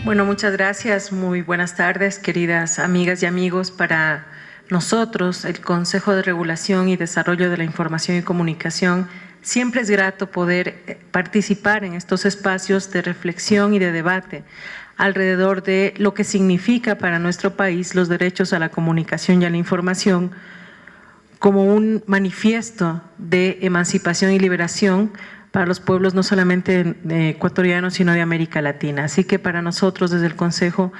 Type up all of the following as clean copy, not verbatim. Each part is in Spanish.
Bueno, muchas gracias. Muy buenas tardes, queridas amigas y amigos. Para nosotros, el Consejo de Regulación y Desarrollo de la Información y Comunicación, siempre es grato poder participar en estos espacios de reflexión y de debate alrededor de lo que significa para nuestro país los derechos a la comunicación y a la información como un manifiesto de emancipación y liberación para los pueblos no solamente ecuatorianos, sino de América Latina. Así que para nosotros desde el Consejo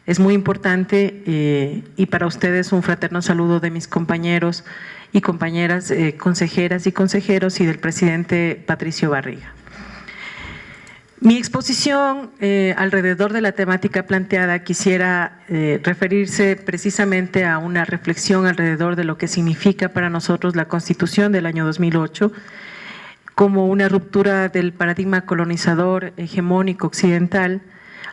es muy importante y para ustedes un fraterno saludo de mis compañeros y compañeras consejeras y consejeros y del presidente Patricio Barriga. Mi exposición alrededor de la temática planteada quisiera referirse precisamente a una reflexión alrededor de lo que significa para nosotros la Constitución del año 2008 como una ruptura del paradigma colonizador hegemónico occidental,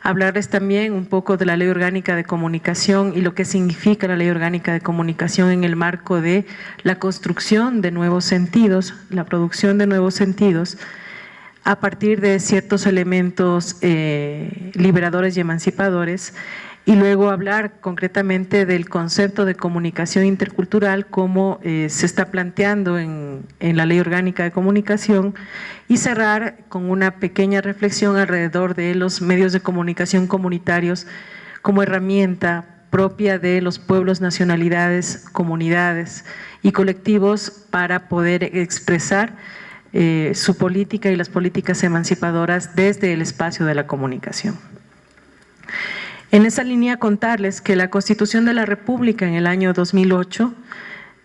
hablarles también un poco de la Ley Orgánica de Comunicación y lo que significa la Ley Orgánica de Comunicación en el marco de la construcción de nuevos sentidos, la producción de nuevos sentidos, a partir de ciertos elementos liberadores y emancipadores, y luego hablar concretamente del concepto de comunicación intercultural como se está planteando en la Ley Orgánica de Comunicación, y cerrar con una pequeña reflexión alrededor de los medios de comunicación comunitarios como herramienta propia de los pueblos, nacionalidades, comunidades y colectivos para poder expresar su política y las políticas emancipadoras desde el espacio de la comunicación. En esa línea contarles que la Constitución de la República en el año 2008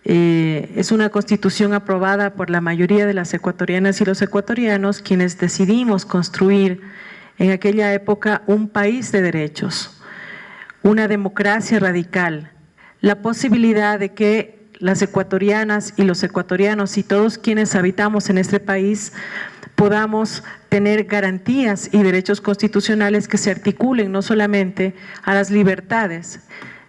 es una constitución aprobada por la mayoría de las ecuatorianas y los ecuatorianos, quienes decidimos construir en aquella época un país de derechos, una democracia radical, la posibilidad de que las ecuatorianas y los ecuatorianos y todos quienes habitamos en este país podamos tener garantías y derechos constitucionales que se articulen no solamente a las libertades,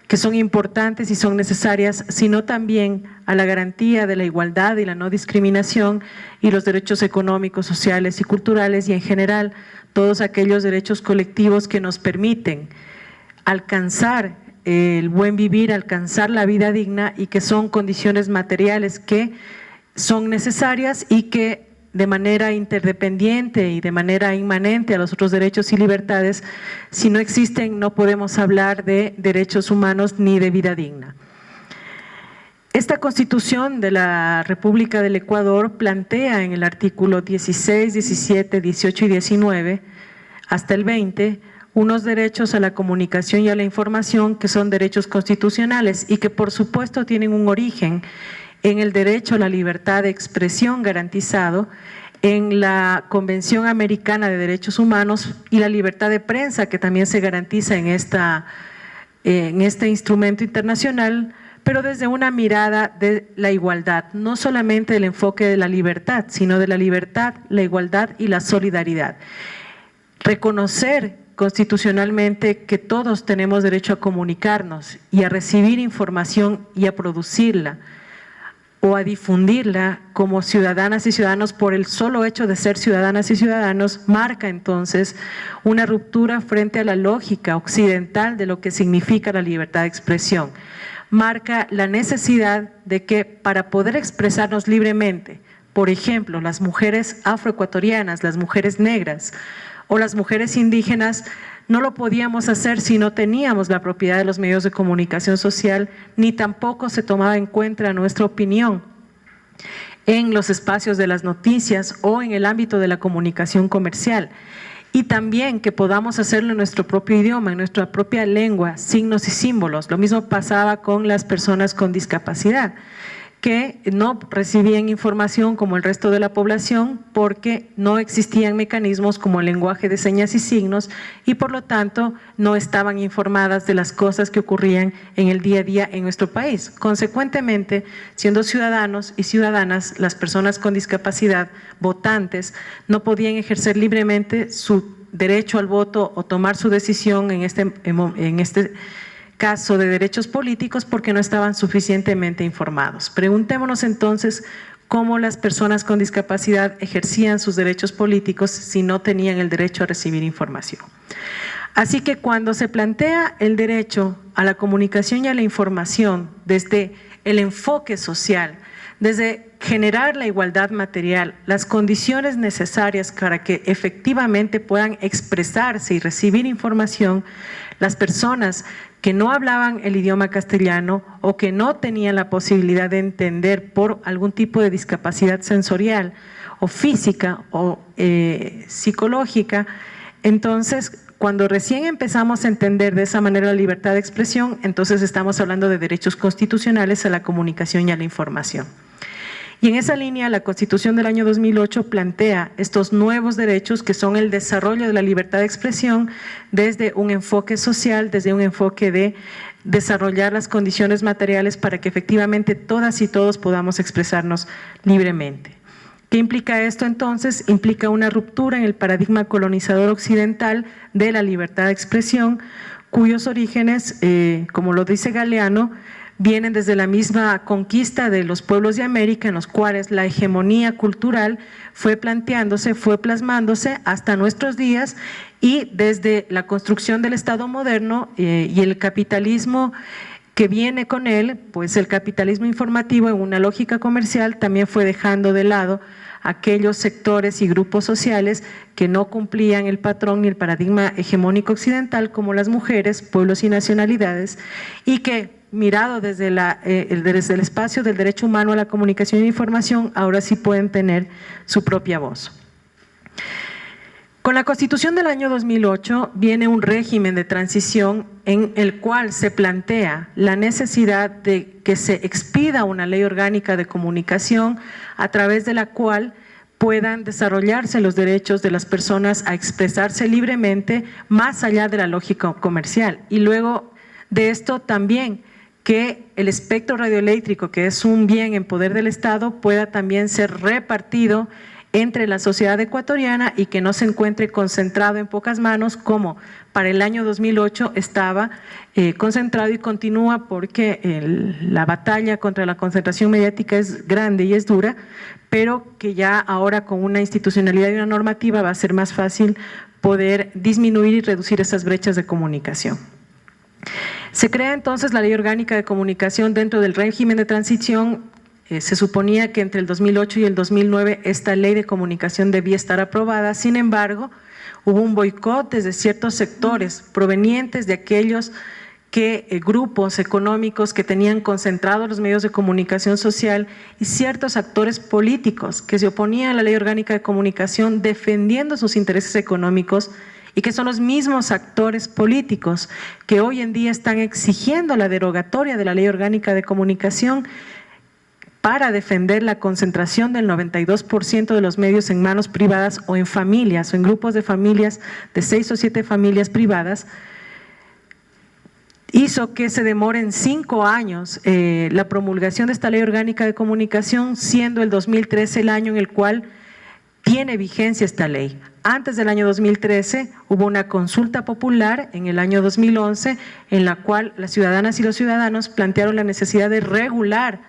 que son importantes y son necesarias, sino también a la garantía de la igualdad y la no discriminación y los derechos económicos, sociales y culturales y en general todos aquellos derechos colectivos que nos permiten alcanzar el buen vivir, alcanzar la vida digna y que son condiciones materiales que son necesarias y que de manera interdependiente y de manera inmanente a los otros derechos y libertades, si no existen no podemos hablar de derechos humanos ni de vida digna. Esta Constitución de la República del Ecuador plantea en el artículo 16, 17, 18 y 19 hasta el 20 unos derechos a la comunicación y a la información que son derechos constitucionales y que por supuesto tienen un origen en el derecho a la libertad de expresión garantizado en la Convención Americana de Derechos Humanos y la libertad de prensa que también se garantiza en este instrumento internacional, pero desde una mirada de la igualdad, no solamente del enfoque de la libertad, sino de la libertad, la igualdad y la solidaridad. Reconocer constitucionalmente que todos tenemos derecho a comunicarnos y a recibir información y a producirla o a difundirla como ciudadanas y ciudadanos por el solo hecho de ser ciudadanas y ciudadanos, marca entonces una ruptura frente a la lógica occidental de lo que significa la libertad de expresión. Marca la necesidad de que para poder expresarnos libremente, por ejemplo, las mujeres afroecuatorianas, las mujeres negras o las mujeres indígenas, no lo podíamos hacer si no teníamos la propiedad de los medios de comunicación social, ni tampoco se tomaba en cuenta nuestra opinión en los espacios de las noticias o en el ámbito de la comunicación comercial. Y también que podamos hacerlo en nuestro propio idioma, en nuestra propia lengua, signos y símbolos. Lo mismo pasaba con las personas con discapacidad, que no recibían información como el resto de la población porque no existían mecanismos como el lenguaje de señas y signos y por lo tanto no estaban informadas de las cosas que ocurrían en el día a día en nuestro país. Consecuentemente, siendo ciudadanos y ciudadanas, las personas con discapacidad, votantes, no podían ejercer libremente su derecho al voto o tomar su decisión en este caso de derechos políticos porque no estaban suficientemente informados. Preguntémonos entonces cómo las personas con discapacidad ejercían sus derechos políticos si no tenían el derecho a recibir información. Así que cuando se plantea el derecho a la comunicación y a la información desde el enfoque social, desde generar la igualdad material, las condiciones necesarias para que efectivamente puedan expresarse y recibir información, las personas que no hablaban el idioma castellano o que no tenían la posibilidad de entender por algún tipo de discapacidad sensorial o física o psicológica, entonces cuando recién empezamos a entender de esa manera la libertad de expresión, entonces estamos hablando de derechos constitucionales a la comunicación y a la información. Y en esa línea, la Constitución del año 2008 plantea estos nuevos derechos que son el desarrollo de la libertad de expresión desde un enfoque social, desde un enfoque de desarrollar las condiciones materiales para que efectivamente todas y todos podamos expresarnos libremente. ¿Qué implica esto entonces? Implica una ruptura en el paradigma colonizador occidental de la libertad de expresión, cuyos orígenes, como lo dice Galeano, vienen desde la misma conquista de los pueblos de América, en los cuales la hegemonía cultural fue planteándose, fue plasmándose hasta nuestros días, y desde la construcción del Estado moderno y el capitalismo que viene con él, pues el capitalismo informativo en una lógica comercial también fue dejando de lado aquellos sectores y grupos sociales que no cumplían el patrón ni el paradigma hegemónico occidental, como las mujeres, pueblos y nacionalidades, y que mirado desde el espacio del derecho humano a la comunicación e información, ahora sí pueden tener su propia voz. Con la Constitución del año 2008 viene un régimen de transición en el cual se plantea la necesidad de que se expida una ley orgánica de comunicación a través de la cual puedan desarrollarse los derechos de las personas a expresarse libremente más allá de la lógica comercial. Y luego de esto también que el espectro radioeléctrico, que es un bien en poder del Estado, pueda también ser repartido entre la sociedad ecuatoriana y que no se encuentre concentrado en pocas manos, como para el año 2008 estaba concentrado y continúa, porque la batalla contra la concentración mediática es grande y es dura, pero que ya ahora con una institucionalidad y una normativa va a ser más fácil poder disminuir y reducir esas brechas de comunicación. Se crea entonces la Ley Orgánica de Comunicación dentro del régimen de transición. Se suponía que entre el 2008 y el 2009 esta ley de comunicación debía estar aprobada. Sin embargo, hubo un boicot desde ciertos sectores provenientes de aquellos grupos económicos que tenían concentrados los medios de comunicación social y ciertos actores políticos que se oponían a la Ley Orgánica de Comunicación defendiendo sus intereses económicos, y que son los mismos actores políticos que hoy en día están exigiendo la derogatoria de la Ley Orgánica de Comunicación para defender la concentración del 92% de los medios en manos privadas o en familias o en grupos de familias, de 6 o 7 familias privadas. Hizo que se demoren 5 años la promulgación de esta Ley Orgánica de Comunicación, siendo el 2013 el año en el cual tiene vigencia esta ley. Antes del año 2013 hubo una consulta popular en el año 2011 en la cual las ciudadanas y los ciudadanos plantearon la necesidad de regular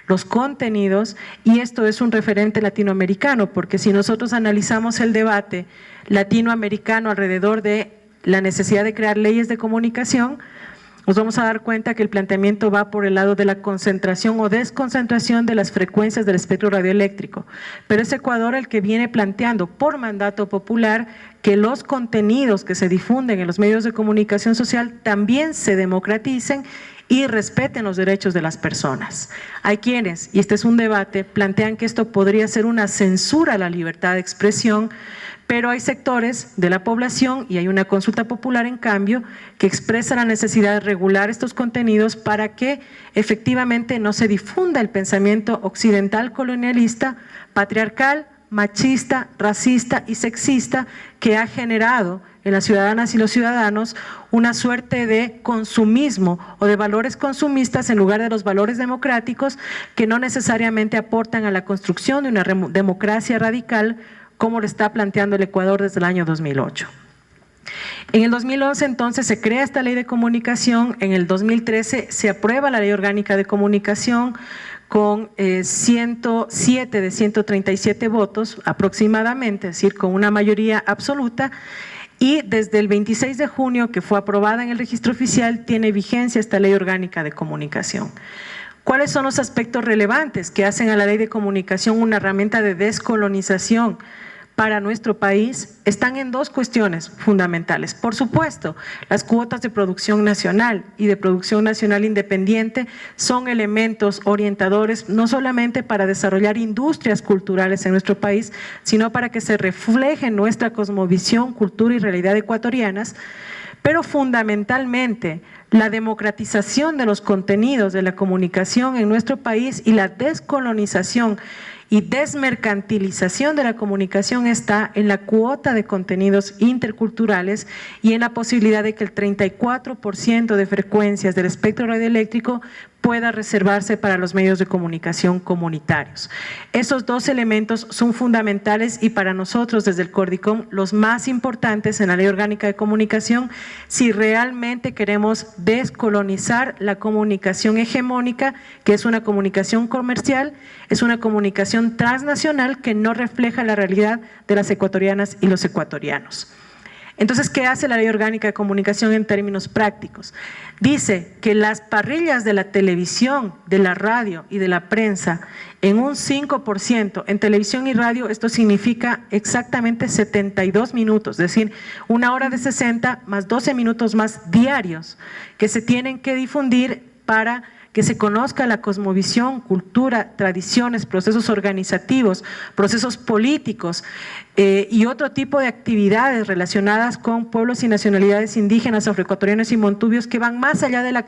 los contenidos, y esto es un referente latinoamericano, porque si nosotros analizamos el debate latinoamericano alrededor de la necesidad de crear leyes de comunicación, nos vamos a dar cuenta que el planteamiento va por el lado de la concentración o desconcentración de las frecuencias del espectro radioeléctrico. Pero es Ecuador el que viene planteando por mandato popular que los contenidos que se difunden en los medios de comunicación social también se democraticen y respeten los derechos de las personas. Hay quienes, y este es un debate, plantean que esto podría ser una censura a la libertad de expresión, pero hay sectores de la población, y hay una consulta popular en cambio, que expresa la necesidad de regular estos contenidos para que efectivamente no se difunda el pensamiento occidental colonialista, patriarcal, machista, racista y sexista que ha generado en las ciudadanas y los ciudadanos una suerte de consumismo o de valores consumistas en lugar de los valores democráticos que no necesariamente aportan a la construcción de una democracia radical como lo está planteando el Ecuador desde el año 2008. En el 2011 entonces se crea esta ley de comunicación, en el 2013 se aprueba la Ley Orgánica de Comunicación con 107 de 137 votos aproximadamente, es decir, con una mayoría absoluta, y desde el 26 de junio, que fue aprobada en el registro oficial, tiene vigencia esta Ley Orgánica de Comunicación. ¿Cuáles son los aspectos relevantes que hacen a la Ley de Comunicación una herramienta de descolonización para nuestro país? Están en dos cuestiones fundamentales. Por supuesto, las cuotas de producción nacional y de producción nacional independiente son elementos orientadores no solamente para desarrollar industrias culturales en nuestro país, sino para que se refleje nuestra cosmovisión, cultura y realidad ecuatorianas, pero fundamentalmente la democratización de los contenidos de la comunicación en nuestro país y la descolonización y desmercantilización de la comunicación está en la cuota de contenidos interculturales y en la posibilidad de que el 34% de frecuencias del espectro radioeléctrico pueda reservarse para los medios de comunicación comunitarios. Esos dos elementos son fundamentales y para nosotros desde el Cordicom los más importantes en la Ley Orgánica de Comunicación si realmente queremos descolonizar la comunicación hegemónica, que es una comunicación comercial, es una comunicación transnacional que no refleja la realidad de las ecuatorianas y los ecuatorianos. Entonces, ¿qué hace la Ley Orgánica de Comunicación en términos prácticos? Dice que las parrillas de la televisión, de la radio y de la prensa en un 5%, en televisión y radio esto significa exactamente 72 minutos, es decir, 1 hora de 60 más 12 minutos más diarios que se tienen que difundir para que se conozca la cosmovisión, cultura, tradiciones, procesos organizativos, procesos políticos y otro tipo de actividades relacionadas con pueblos y nacionalidades indígenas, afroecuatorianos y montubios que van más allá de la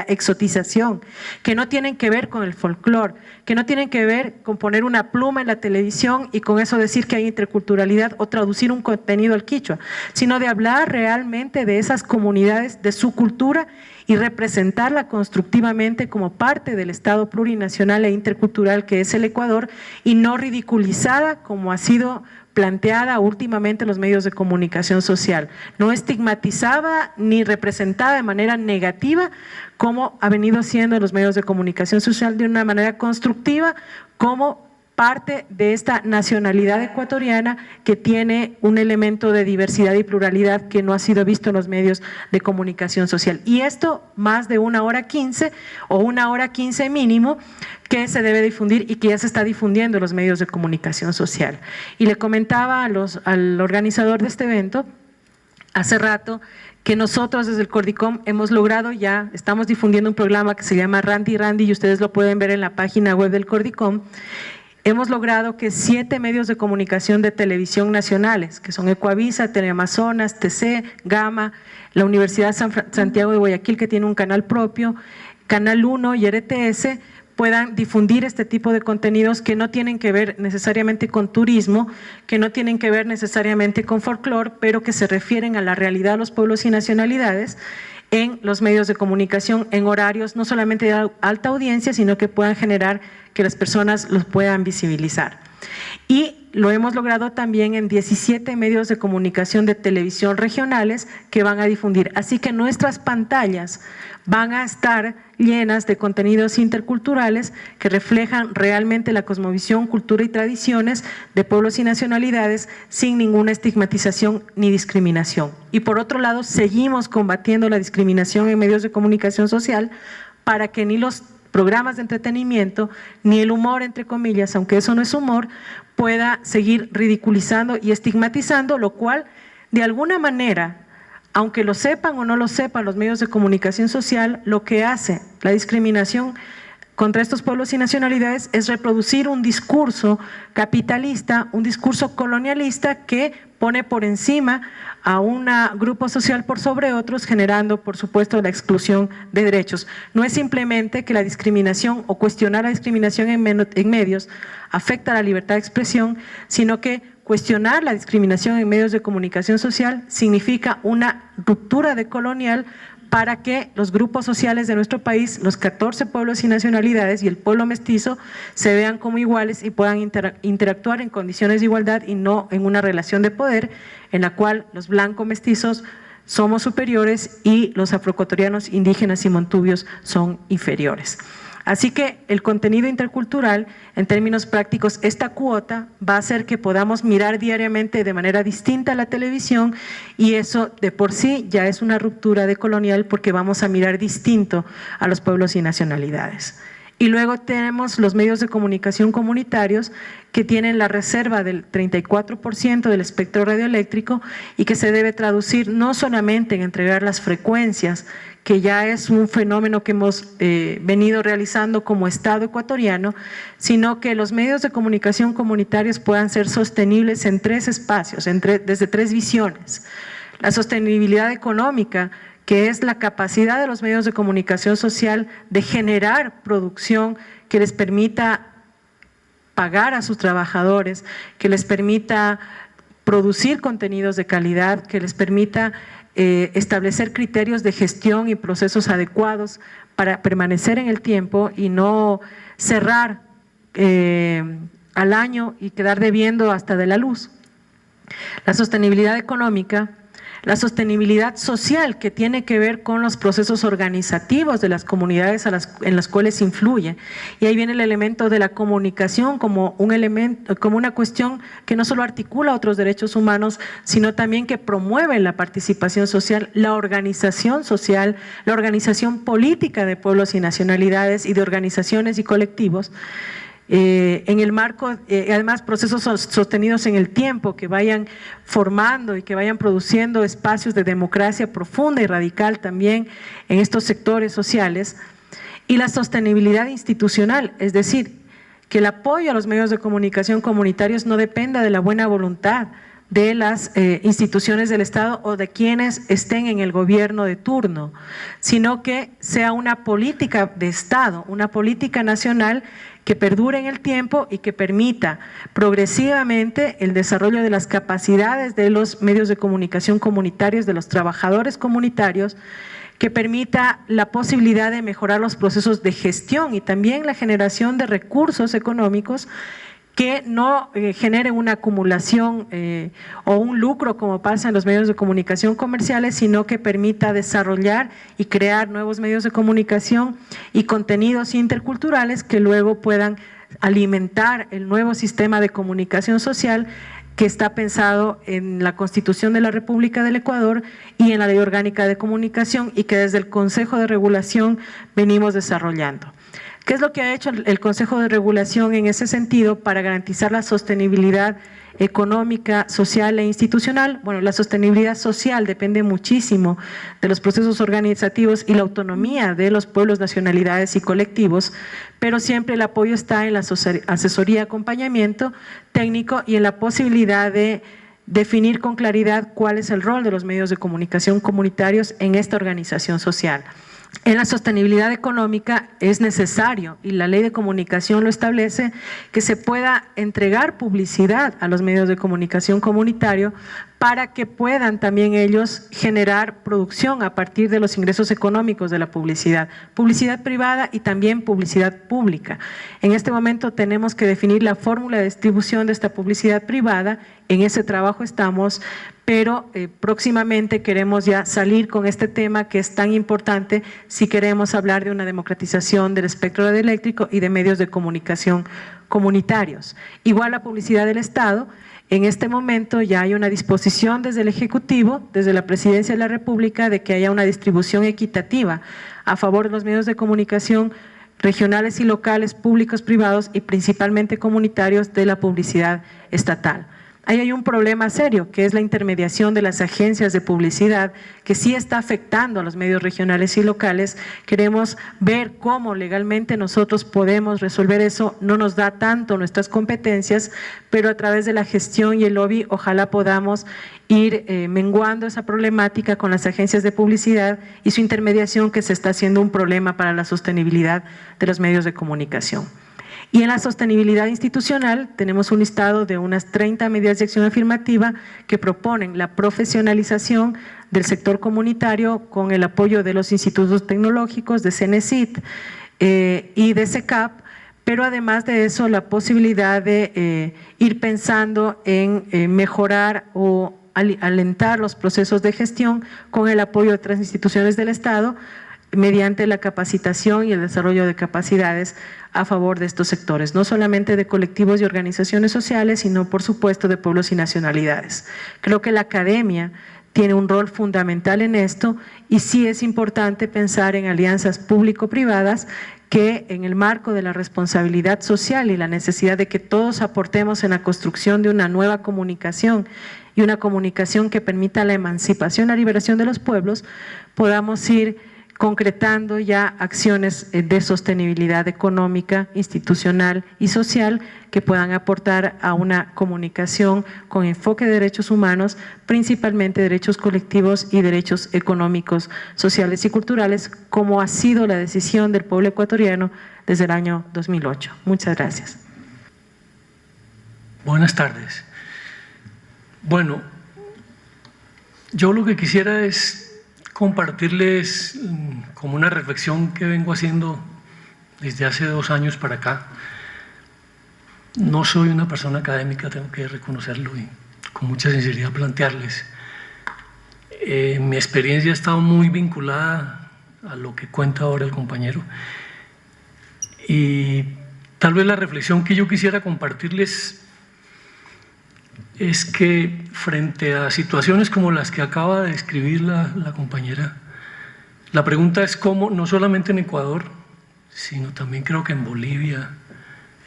exotización, que no tienen que ver con el folclore, que no tienen que ver con poner una pluma en la televisión y con eso decir que hay interculturalidad o traducir un contenido al quichua, sino de hablar realmente de esas comunidades, de su cultura y representarla constructivamente como parte del Estado plurinacional e intercultural que es el Ecuador y no ridiculizada como ha sido planteada últimamente en los medios de comunicación social, no estigmatizada ni representada de manera negativa como ha venido siendo en los medios de comunicación social de una manera constructiva como parte de esta nacionalidad ecuatoriana que tiene un elemento de diversidad y pluralidad que no ha sido visto en los medios de comunicación social. Y esto más de 1 hora 15 o 1 hora 15 mínimo que se debe difundir y que ya se está difundiendo en los medios de comunicación social. Y le comentaba al organizador de este evento hace rato que nosotros desde el Cordicom hemos logrado ya, estamos difundiendo un programa que se llama Randy Randy y ustedes lo pueden ver en la página web del Cordicom. Hemos logrado que 7 medios de comunicación de televisión nacionales, que son Ecuavisa, Teleamazonas, TC, Gama, la Universidad Santiago de Guayaquil, que tiene un canal propio, Canal 1 y RTS, puedan difundir este tipo de contenidos que no tienen que ver necesariamente con turismo, que no tienen que ver necesariamente con folclore, pero que se refieren a la realidad de los pueblos y nacionalidades en los medios de comunicación en horarios no solamente de alta audiencia, sino que puedan generar que las personas los puedan visibilizar. Y lo hemos logrado también en 17 medios de comunicación de televisión regionales que van a difundir. Así que nuestras pantallas van a estar llenas de contenidos interculturales que reflejan realmente la cosmovisión, cultura y tradiciones de pueblos y nacionalidades sin ninguna estigmatización ni discriminación. Y por otro lado, seguimos combatiendo la discriminación en medios de comunicación social para que ni los programas de entretenimiento, ni el humor, entre comillas, aunque eso no es humor, pueda seguir ridiculizando y estigmatizando, lo cual, de alguna manera, aunque lo sepan o no lo sepan los medios de comunicación social, lo que hace la discriminación contra estos pueblos y nacionalidades es reproducir un discurso capitalista, un discurso colonialista que pone por encima a un grupo social por sobre otros, generando, por supuesto, la exclusión de derechos. No es simplemente que la discriminación o cuestionar la discriminación en medios afecta a la libertad de expresión, sino que cuestionar la discriminación en medios de comunicación social significa una ruptura decolonial para que los grupos sociales de nuestro país, los 14 pueblos y nacionalidades y el pueblo mestizo se vean como iguales y puedan interactuar en condiciones de igualdad y no en una relación de poder en la cual los blancos mestizos somos superiores y los afroecuatorianos, indígenas y montubios son inferiores. Así que el contenido intercultural, en términos prácticos, esta cuota va a hacer que podamos mirar diariamente de manera distinta la televisión, y eso de por sí ya es una ruptura decolonial porque vamos a mirar distinto a los pueblos y nacionalidades. Y luego tenemos los medios de comunicación comunitarios que tienen la reserva del 34% del espectro radioeléctrico y que se debe traducir no solamente en entregar las frecuencias, que ya es un fenómeno que hemos venido realizando como Estado ecuatoriano, sino que los medios de comunicación comunitarios puedan ser sostenibles en tres espacios, desde tres visiones. La sostenibilidad económica, que es la capacidad de los medios de comunicación social de generar producción que les permita pagar a sus trabajadores, que les permita producir contenidos de calidad, que les permita establecer criterios de gestión y procesos adecuados para permanecer en el tiempo y no cerrar al año y quedar debiendo hasta de la luz. La sostenibilidad económica, la sostenibilidad social, que tiene que ver con los procesos organizativos de las comunidades en las cuales influye. Y ahí viene el elemento de la comunicación como una cuestión que no solo articula otros derechos humanos, sino también que promueve la participación social, la organización social, la organización política de pueblos y nacionalidades y de organizaciones y colectivos. En el marco, además, procesos sostenidos en el tiempo que vayan formando y que vayan produciendo espacios de democracia profunda y radical también en estos sectores sociales. Y la sostenibilidad institucional, es decir, que el apoyo a los medios de comunicación comunitarios no dependa de la buena voluntad de las instituciones del Estado o de quienes estén en el gobierno de turno, sino que sea una política de Estado, una política nacional que perdure en el tiempo y que permita progresivamente el desarrollo de las capacidades de los medios de comunicación comunitarios, de los trabajadores comunitarios, que permita la posibilidad de mejorar los procesos de gestión y también la generación de recursos económicos que no generen una acumulación o un lucro como pasa en los medios de comunicación comerciales, sino que permita desarrollar y crear nuevos medios de comunicación y contenidos interculturales que luego puedan alimentar el nuevo sistema de comunicación social que está pensado en la Constitución de la República del Ecuador y en la Ley Orgánica de Comunicación y que desde el Consejo de Regulación venimos desarrollando. ¿Qué es lo que ha hecho el Consejo de Regulación en ese sentido para garantizar la sostenibilidad económica, social e institucional? Bueno, la sostenibilidad social depende muchísimo de los procesos organizativos y la autonomía de los pueblos, nacionalidades y colectivos, pero siempre el apoyo está en la asesoría, acompañamiento técnico y en la posibilidad de definir con claridad cuál es el rol de los medios de comunicación comunitarios en esta organización social. En la sostenibilidad económica es necesario, y la ley de comunicación lo establece, que se pueda entregar publicidad a los medios de comunicación comunitario para que puedan también ellos generar producción a partir de los ingresos económicos de la publicidad privada y también publicidad pública. En este momento tenemos que definir la fórmula de distribución de esta publicidad privada, en ese trabajo estamos, pero próximamente queremos ya salir con este tema que es tan importante si queremos hablar de una democratización del espectro radioeléctrico y de medios de comunicación comunitarios. Igual la publicidad del Estado. En este momento ya hay una disposición desde el Ejecutivo, desde la Presidencia de la República, de que haya una distribución equitativa a favor de los medios de comunicación regionales y locales, públicos, privados y principalmente comunitarios de la publicidad estatal. Ahí hay un problema serio, que es la intermediación de las agencias de publicidad, que sí está afectando a los medios regionales y locales. Queremos ver cómo legalmente nosotros podemos resolver eso. No nos da tanto nuestras competencias, pero a través de la gestión y el lobby, ojalá podamos ir menguando esa problemática con las agencias de publicidad y su intermediación, que se está haciendo un problema para la sostenibilidad de los medios de comunicación. Y en la sostenibilidad institucional tenemos un listado de unas 30 medidas de acción afirmativa que proponen la profesionalización del sector comunitario con el apoyo de los institutos tecnológicos, de CENESID y de SECAP, pero además de eso la posibilidad de ir pensando en mejorar o alentar los procesos de gestión con el apoyo de otras instituciones del Estado, mediante la capacitación y el desarrollo de capacidades a favor de estos sectores, no solamente de colectivos y organizaciones sociales, sino por supuesto de pueblos y nacionalidades. Creo que la academia tiene un rol fundamental en esto y sí es importante pensar en alianzas público-privadas que en el marco de la responsabilidad social y la necesidad de que todos aportemos en la construcción de una nueva comunicación y una comunicación que permita la emancipación, la liberación de los pueblos, podamos ir concretando ya acciones de sostenibilidad económica, institucional y social que puedan aportar a una comunicación con enfoque de derechos humanos, principalmente derechos colectivos y derechos económicos, sociales y culturales, como ha sido la decisión del pueblo ecuatoriano desde el año 2008. Muchas gracias. Buenas tardes. Bueno, yo lo que quisiera es compartirles como una reflexión que vengo haciendo desde hace 2 años para acá. No soy una persona académica, tengo que reconocerlo y con mucha sinceridad plantearles. Mi experiencia ha estado muy vinculada a lo que cuenta ahora el compañero y tal vez la reflexión que yo quisiera compartirles es que frente a situaciones como las que acaba de describir la compañera, la pregunta es cómo, no solamente en Ecuador, sino también creo que en Bolivia,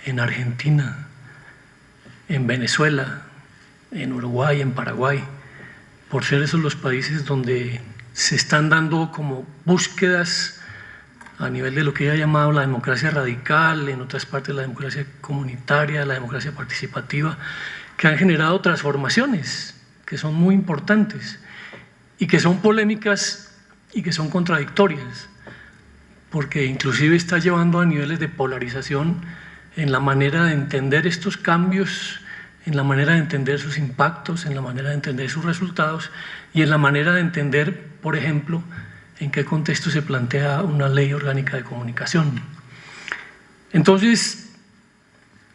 en Argentina, en Venezuela, en Uruguay, en Paraguay, por ser esos los países donde se están dando como búsquedas a nivel de lo que ella ha llamado la democracia radical, en otras partes la democracia comunitaria, la democracia participativa, que han generado transformaciones que son muy importantes y que son polémicas y que son contradictorias, porque inclusive está llevando a niveles de polarización en la manera de entender estos cambios, en la manera de entender sus impactos, en la manera de entender sus resultados y en la manera de entender, por ejemplo, en qué contexto se plantea una ley orgánica de comunicación. Entonces,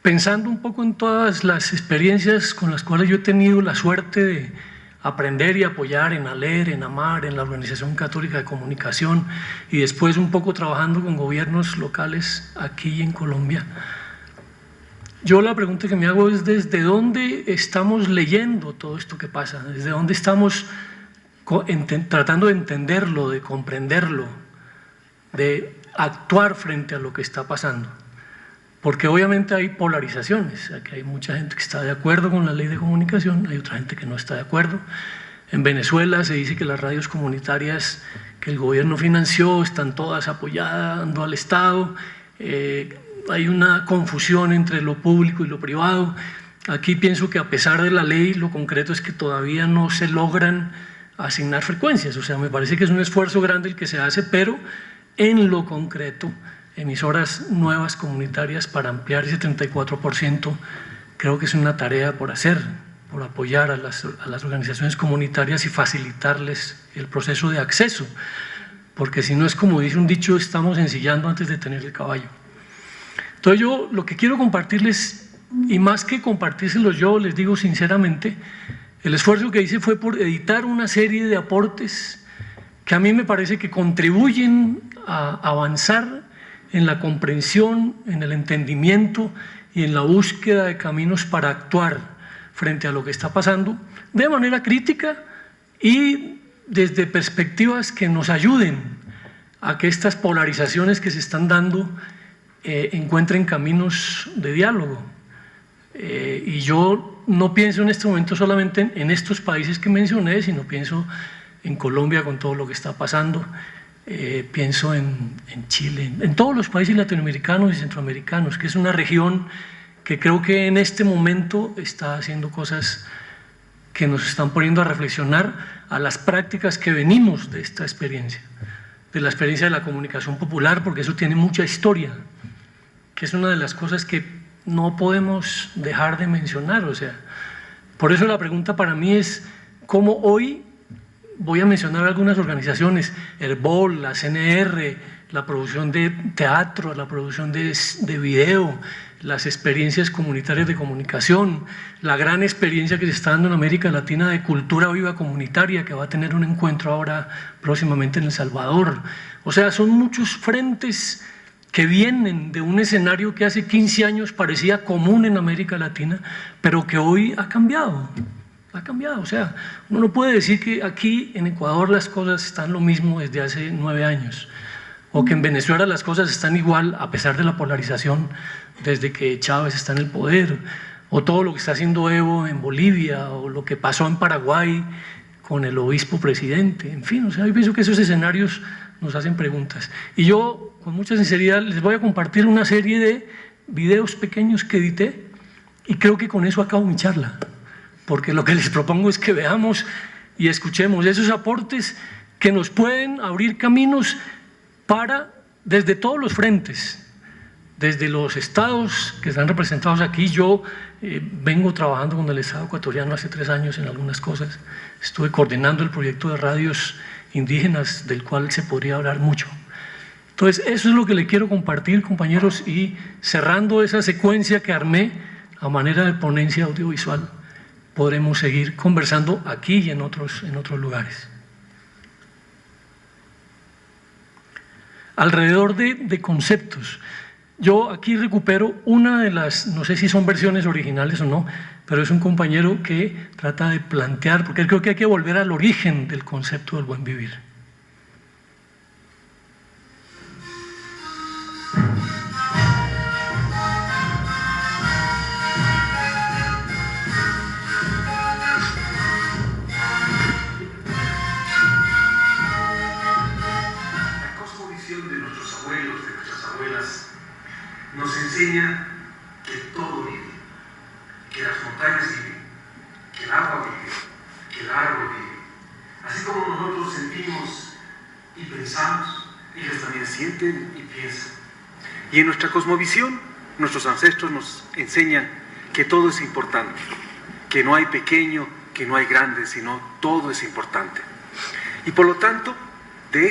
pensando un poco en todas las experiencias con las cuales yo he tenido la suerte de aprender y apoyar en ALER, en AMAR, en la Organización Católica de Comunicación y después un poco trabajando con gobiernos locales aquí en Colombia, yo la pregunta que me hago es ¿desde dónde estamos leyendo todo esto que pasa? ¿Desde dónde estamos tratando de entenderlo, de comprenderlo, de actuar frente a lo que está pasando? Porque obviamente hay polarizaciones, aquí hay mucha gente que está de acuerdo con la ley de comunicación, hay otra gente que no está de acuerdo. En Venezuela se dice que las radios comunitarias que el gobierno financió están todas apoyando al Estado, hay una confusión entre lo público y lo privado. Aquí pienso que a pesar de la ley, lo concreto es que todavía no se logran asignar frecuencias, o sea, me parece que es un esfuerzo grande el que se hace, pero en lo concreto, emisoras nuevas comunitarias para ampliar ese 34%, creo que es una tarea por hacer, por apoyar a las organizaciones comunitarias y facilitarles el proceso de acceso, porque si no es como dice un dicho, estamos ensillando antes de tener el caballo. Entonces yo lo que quiero compartirles, y más que compartírselos yo, les digo sinceramente, el esfuerzo que hice fue por editar una serie de aportes que a mí me parece que contribuyen a avanzar en la comprensión, en el entendimiento y en la búsqueda de caminos para actuar frente a lo que está pasando de manera crítica y desde perspectivas que nos ayuden a que estas polarizaciones que se están dando encuentren caminos de diálogo. Y yo no pienso en este momento solamente en estos países que mencioné, sino pienso en Colombia con todo lo que está pasando, pienso en Chile, en todos los países latinoamericanos y centroamericanos, que es una región que creo que en este momento está haciendo cosas que nos están poniendo a reflexionar a las prácticas que venimos de esta experiencia, de la experiencia de la comunicación popular, porque eso tiene mucha historia, que es una de las cosas que no podemos dejar de mencionar. O sea, por eso la pregunta para mí es cómo hoy, voy a mencionar algunas organizaciones, Herbol, la CNR, la producción de teatro, la producción de video, las experiencias comunitarias de comunicación, la gran experiencia que se está dando en América Latina de cultura viva comunitaria, que va a tener un encuentro ahora próximamente en El Salvador. O sea, son muchos frentes que vienen de un escenario que hace 15 años parecía común en América Latina, pero que hoy ha cambiado. Ha cambiado, o sea, uno no puede decir que aquí en Ecuador las cosas están lo mismo desde hace 9 años, o que en Venezuela las cosas están igual a pesar de la polarización desde que Chávez está en el poder, o todo lo que está haciendo Evo en Bolivia, o lo que pasó en Paraguay con el obispo presidente, en fin, o sea, yo pienso que esos escenarios nos hacen preguntas. Y yo, con mucha sinceridad, les voy a compartir una serie de videos pequeños que edité, y creo que con eso acabo mi charla, porque lo que les propongo es que veamos y escuchemos esos aportes que nos pueden abrir caminos para, desde todos los frentes, desde los estados que están representados aquí. Yo vengo trabajando con el Estado ecuatoriano hace 3 años en algunas cosas, estuve coordinando el proyecto de radios indígenas del cual se podría hablar mucho. Entonces, eso es lo que le quiero compartir, compañeros, y cerrando esa secuencia que armé a manera de ponencia audiovisual, podremos seguir conversando aquí y en otros lugares. Alrededor de conceptos, yo aquí recupero una de las, no sé si son versiones originales o no, pero es un compañero que trata de plantear, porque creo que hay que volver al origen del concepto del buen vivir. Nos enseña que todo vive, que las montañas viven, que el agua vive, que el árbol vive. Así como nosotros sentimos y pensamos, ellos también sienten y piensan. Y en nuestra cosmovisión, nuestros ancestros nos enseñan que todo es importante, que no hay pequeño, que no hay grande, sino todo es importante. Y por lo tanto, de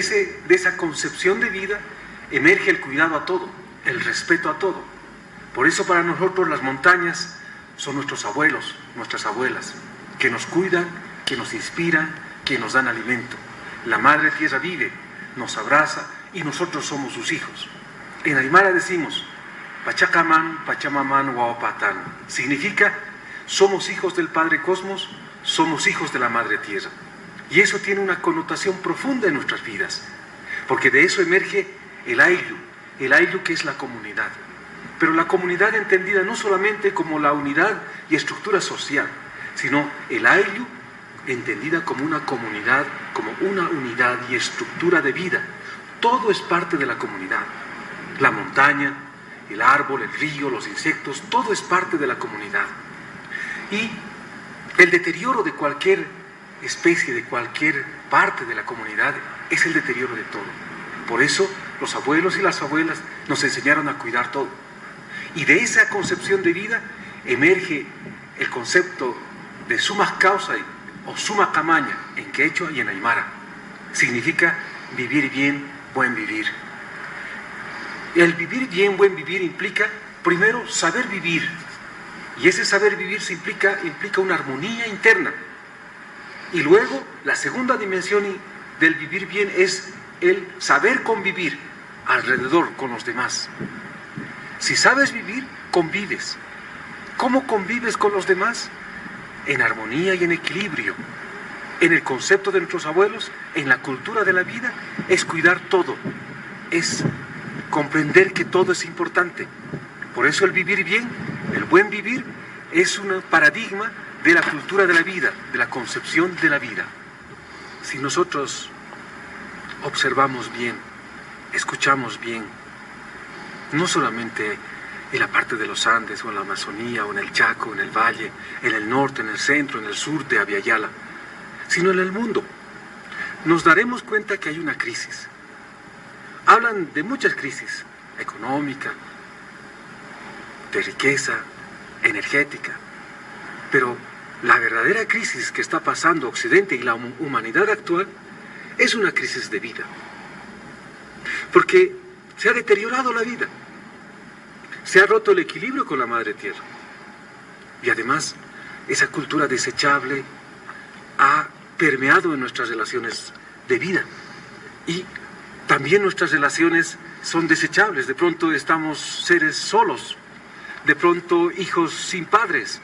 esa concepción de vida emerge el cuidado a todo, el respeto a todo. Por eso para nosotros las montañas son nuestros abuelos, nuestras abuelas, que nos cuidan, que nos inspiran, que nos dan alimento. La madre tierra vive, nos abraza y nosotros somos sus hijos. En Aymara decimos, Pachacaman, Pachamamán, Huaopatán. Significa, somos hijos del Padre Cosmos, somos hijos de la Madre Tierra. Y eso tiene una connotación profunda en nuestras vidas, porque de eso emerge el ayllu que es la comunidad. Pero la comunidad entendida no solamente como la unidad y estructura social, sino el ayllu entendida como una comunidad, como una unidad y estructura de vida. Todo es parte de la comunidad. La montaña, el árbol, el río, los insectos, todo es parte de la comunidad. Y el deterioro de cualquier especie, de cualquier parte de la comunidad, es el deterioro de todo. Por eso los abuelos y las abuelas nos enseñaron a cuidar todo. Y de esa concepción de vida emerge el concepto de suma causa o suma camaña en quechua y en aymara. Significa vivir bien, buen vivir. El vivir bien, buen vivir implica, primero, saber vivir. Y ese saber vivir implica una armonía interna. Y luego, la segunda dimensión del vivir bien es el saber convivir alrededor con los demás. Si sabes vivir, convives. ¿Cómo convives con los demás? En armonía y en equilibrio. En el concepto de nuestros abuelos, en la cultura de la vida, es cuidar todo. Es comprender que todo es importante. Por eso el vivir bien, el buen vivir, es un paradigma de la cultura de la vida, de la concepción de la vida. Si nosotros observamos bien, escuchamos bien, no solamente en la parte de los Andes o en la Amazonía o en el Chaco, en el Valle, en el norte, en el centro, en el sur de Abya-Yala, sino en el mundo, nos daremos cuenta que hay una crisis. Hablan de muchas crisis, económica, de riqueza, energética, pero la verdadera crisis que está pasando Occidente y la humanidad actual es una crisis de vida, porque se ha deteriorado la vida, Se ha roto el equilibrio con la madre tierra. Y además, esa cultura desechable ha permeado en nuestras relaciones de vida. Y también nuestras relaciones son desechables. De pronto estamos seres solos, de pronto hijos sin padres,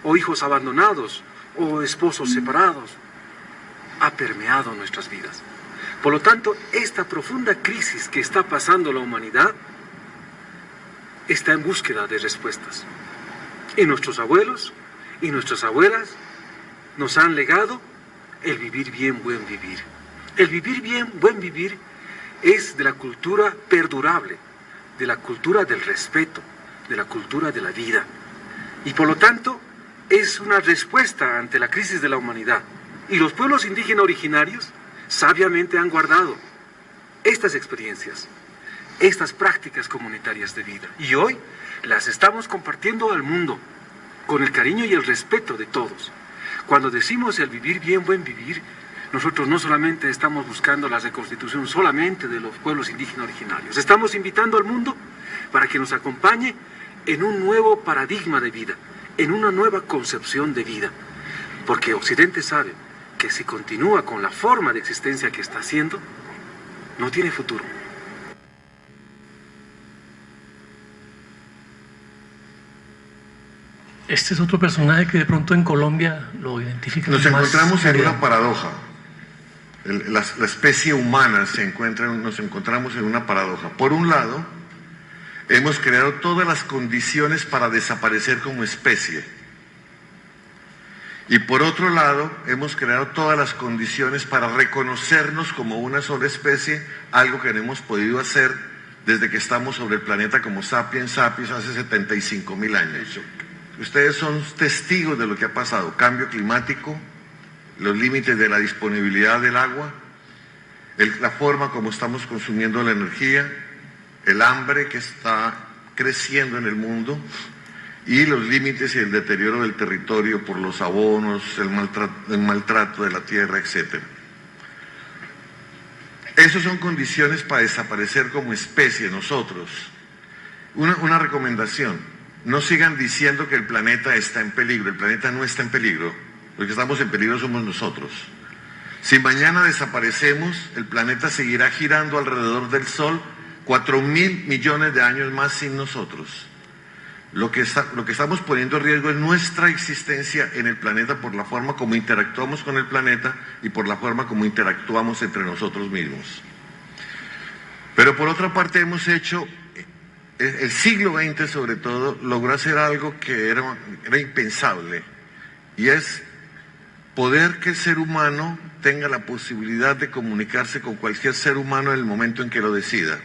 o hijos abandonados, o esposos separados. Ha permeado nuestras vidas. Por lo tanto, esta profunda crisis que está pasando la humanidad está en búsqueda de respuestas. Y nuestros abuelos y nuestras abuelas nos han legado el vivir bien, buen vivir. El vivir bien, buen vivir es de la cultura perdurable, de la cultura del respeto, de la cultura de la vida. Y por lo tanto, es una respuesta ante la crisis de la humanidad. Y los pueblos indígenas originarios sabiamente han guardado estas experiencias, estas prácticas comunitarias de vida. Y hoy las estamos compartiendo al mundo con el cariño y el respeto de todos. Cuando decimos el vivir bien, buen vivir, nosotros no solamente estamos buscando la reconstitución solamente de los pueblos indígenas originarios, estamos invitando al mundo para que nos acompañe en un nuevo paradigma de vida, en una nueva concepción de vida. Porque Occidente sabe que si continúa con la forma de existencia que está haciendo, no tiene futuro. Este es otro personaje que de pronto en Colombia lo identifica. Nos encontramos en una paradoja. La especie humana nos encontramos en una paradoja. Por un lado, hemos creado todas las condiciones para desaparecer como especie. Y por otro lado, hemos creado todas las condiciones para reconocernos como una sola especie, algo que no hemos podido hacer desde que estamos sobre el planeta como sapiens sapiens hace 75.000 años. Ustedes son testigos de lo que ha pasado: cambio climático, los límites de la disponibilidad del agua, la forma como estamos consumiendo la energía, el hambre que está creciendo en el mundo y los límites y el deterioro del territorio por los abonos, el maltrato de la tierra, etc. Esas son condiciones para desaparecer como especie nosotros. Una recomendación: no sigan diciendo que el planeta está en peligro. El planeta no está en peligro. Los que estamos en peligro somos nosotros. Si mañana desaparecemos, el planeta seguirá girando alrededor del Sol 4.000 millones de años más sin nosotros. Lo que estamos poniendo en riesgo es nuestra existencia en el planeta por la forma como interactuamos con el planeta y por la forma como interactuamos entre nosotros mismos. Pero por otra parte hemos hecho, el siglo XX sobre todo, logró hacer algo que era impensable, y es poder que el ser humano tenga la posibilidad de comunicarse con cualquier ser humano en el momento en que lo decida.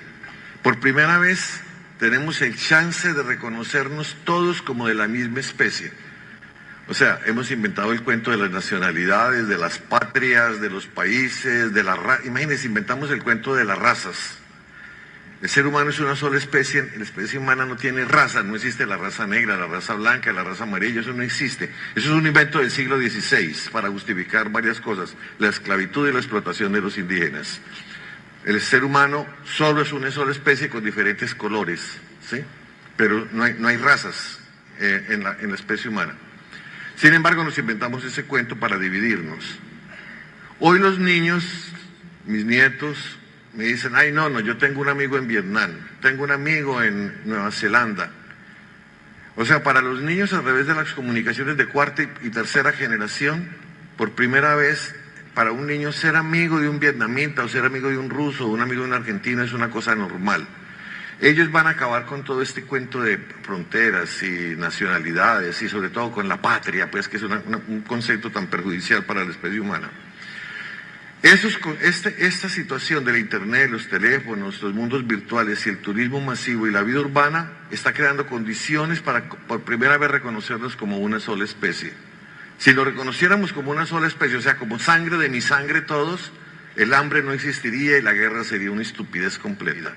Por primera vez tenemos el chance de reconocernos todos como de la misma especie. O sea, hemos inventado el cuento de las nacionalidades, de las patrias, de los países, de la raza. Imagínense, inventamos el cuento de las razas. El ser humano es una sola especie, la especie humana no tiene raza, no existe la raza negra, la raza blanca, la raza amarilla, eso no existe. Eso es un invento del siglo XVI para justificar varias cosas: la esclavitud y la explotación de los indígenas. El ser humano solo es una sola especie con diferentes colores, ¿sí? Pero no hay razas en la especie humana. Sin embargo, nos inventamos ese cuento para dividirnos. Hoy los niños, mis nietos, me dicen: ay, no, yo tengo un amigo en Vietnam, tengo un amigo en Nueva Zelanda. O sea, para los niños, a través de las comunicaciones de cuarta y tercera generación, por primera vez, para un niño ser amigo de un vietnamita o ser amigo de un ruso o un amigo de un argentino es una cosa normal. Ellos van a acabar con todo este cuento de fronteras y nacionalidades y sobre todo con la patria, pues, que es un concepto tan perjudicial para la especie humana. Esta situación del internet, los teléfonos, los mundos virtuales y el turismo masivo y la vida urbana está creando condiciones para por primera vez reconocernos como una sola especie. Si lo reconociéramos como una sola especie, o sea, como sangre de mi sangre todos, el hambre no existiría y la guerra sería una estupidez completa.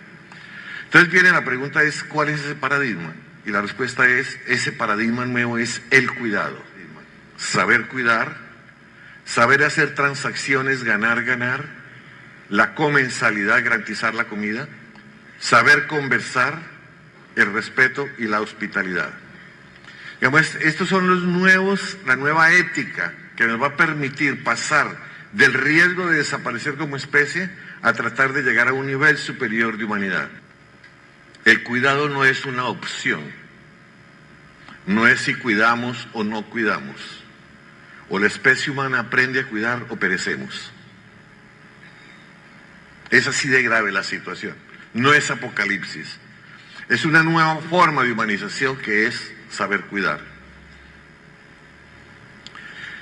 Entonces viene la pregunta: ¿cuál es ese paradigma? Y la respuesta es: ese paradigma nuevo es el cuidado. Saber cuidar, saber hacer transacciones, ganar, la comensalidad, garantizar la comida, saber conversar, el respeto y la hospitalidad. Digamos, estos son la nueva ética que nos va a permitir pasar del riesgo de desaparecer como especie a tratar de llegar a un nivel superior de humanidad. El cuidado no es una opción, no es si cuidamos o no cuidamos. O la especie humana aprende a cuidar o perecemos. Es así de grave la situación, no es apocalipsis. Es una nueva forma de humanización que es saber cuidar.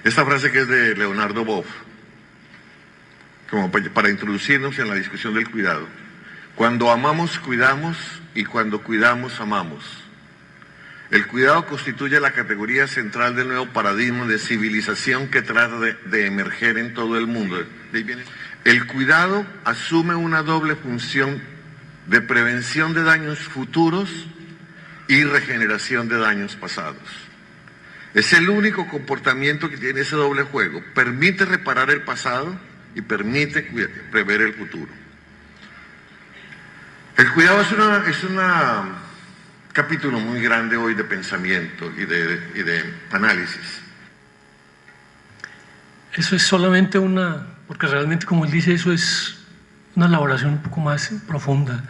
Esta frase que es de Leonardo Boff, como para introducirnos en la discusión del cuidado. Cuando amamos, cuidamos, y cuando cuidamos, amamos. El cuidado constituye la categoría central del nuevo paradigma de civilización que trata de emerger en todo el mundo. El cuidado asume una doble función de prevención de daños futuros y regeneración de daños pasados. Es el único comportamiento que tiene ese doble juego. Permite reparar el pasado y permite prever el futuro. El cuidado es un capítulo muy grande hoy de pensamiento y de análisis. Eso es solamente porque realmente, como él dice, eso es una elaboración un poco más profunda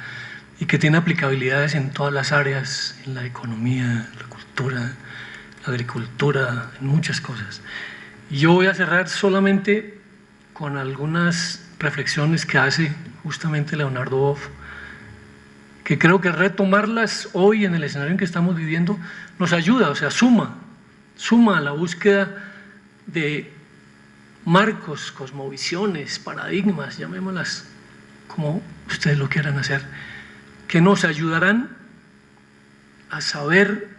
y que tiene aplicabilidades en todas las áreas, en la economía, la cultura, la agricultura, en muchas cosas. Y yo voy a cerrar solamente con algunas reflexiones que hace justamente Leonardo Boff, que creo que retomarlas hoy en el escenario en que estamos viviendo nos ayuda, o sea, suma a la búsqueda de marcos, cosmovisiones, paradigmas, llamémoslas como ustedes lo quieran hacer, que nos ayudarán a saber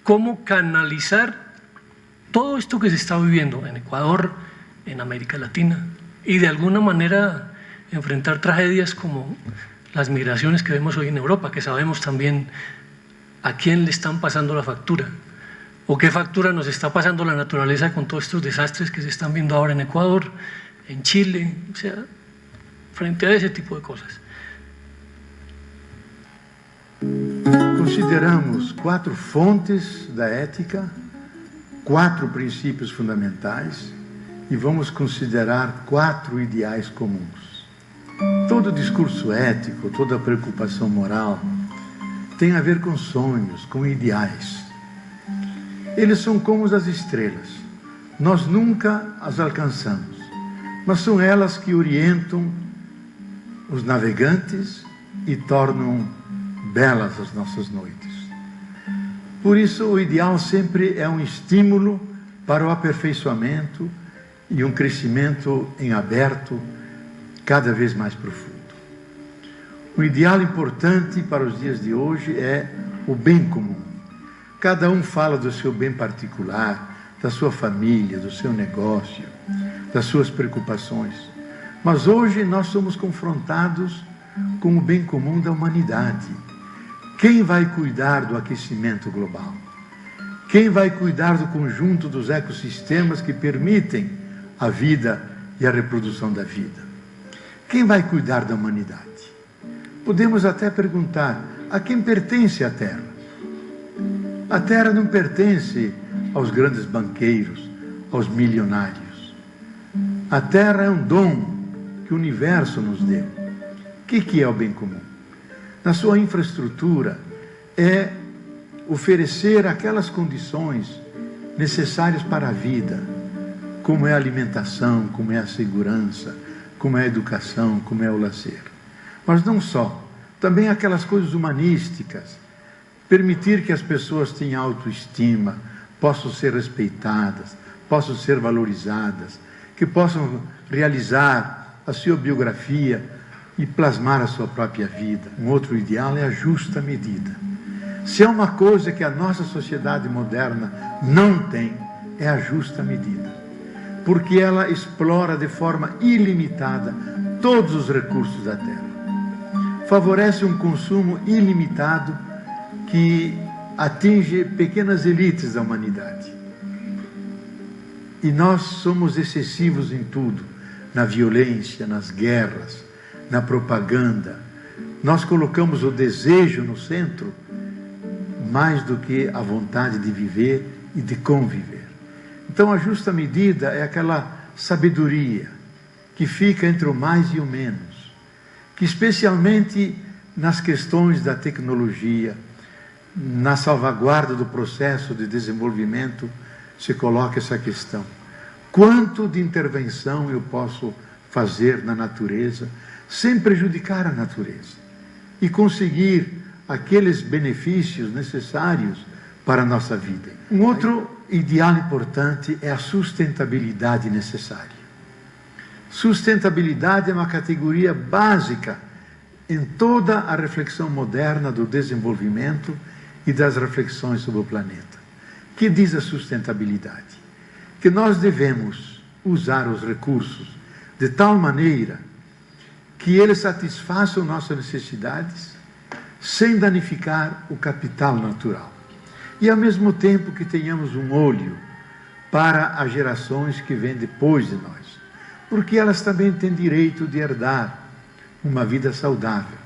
cómo canalizar todo esto que se está viviendo en Ecuador, en América Latina, y de alguna manera enfrentar tragedias como las migraciones que vemos hoy en Europa, que sabemos también a quién le están pasando la factura, o qué factura nos está pasando la naturaleza con todos estos desastres que se están viendo ahora en Ecuador, en Chile, o sea, frente a ese tipo de cosas. Consideramos 4 fontes da ética, 4 princípios fundamentais e vamos considerar 4 ideais comuns. Todo discurso ético, toda preocupação moral tem a ver com sonhos, com ideais. Eles são como as estrelas. Nós nunca as alcançamos, mas são elas que orientam os navegantes e tornam belas as nossas noites. Por isso, o ideal sempre é um estímulo para o aperfeiçoamento e um crescimento em aberto cada vez mais profundo. O ideal importante para os dias de hoje é o bem comum. Cada um fala do seu bem particular, da sua família, do seu negócio, das suas preocupações. Mas hoje nós somos confrontados com o bem comum da humanidade. Quem vai cuidar do aquecimento global? Quem vai cuidar do conjunto dos ecossistemas que permitem a vida e a reprodução da vida? Quem vai cuidar da humanidade? Podemos até perguntar, a quem pertence a Terra? A Terra não pertence aos grandes banqueiros, aos milionários. A Terra é um dom que o universo nos deu. O que é o bem comum? Na sua infraestrutura, é oferecer aquelas condições necessárias para a vida, como é a alimentação, como é a segurança, como é a educação, como é o lazer. Mas não só, também aquelas coisas humanísticas, permitir que as pessoas tenham autoestima, possam ser respeitadas, possam ser valorizadas, que possam realizar a sua biografia e plasmar a sua própria vida. Um outro ideal é a justa medida. Se é uma coisa que a nossa sociedade moderna não tem, é a justa medida. Porque ela explora de forma ilimitada todos os recursos da Terra. Favorece um consumo ilimitado que atinge pequenas elites da humanidade. E nós somos excessivos em tudo, na violência, nas guerras, na propaganda. Nós colocamos o desejo no centro mais do que a vontade de viver e de conviver. Então, a justa medida é aquela sabedoria que fica entre o mais e o menos, que especialmente nas questões da tecnologia, na salvaguarda do processo de desenvolvimento, se coloca essa questão. Quanto de intervenção eu posso fazer na natureza sem prejudicar a natureza e conseguir aqueles benefícios necessários para a nossa vida? Um outro ideal importante é a sustentabilidade necessária. Sustentabilidade é uma categoria básica em toda a reflexão moderna do desenvolvimento e das reflexões sobre o planeta. Que diz a sustentabilidade? Que nós devemos usar os recursos de tal maneira que eles satisfaçam nossas necessidades sem danificar o capital natural. E ao mesmo tempo que tenhamos um olho para as gerações que vêm depois de nós, porque elas também têm direito de herdar uma vida saudável.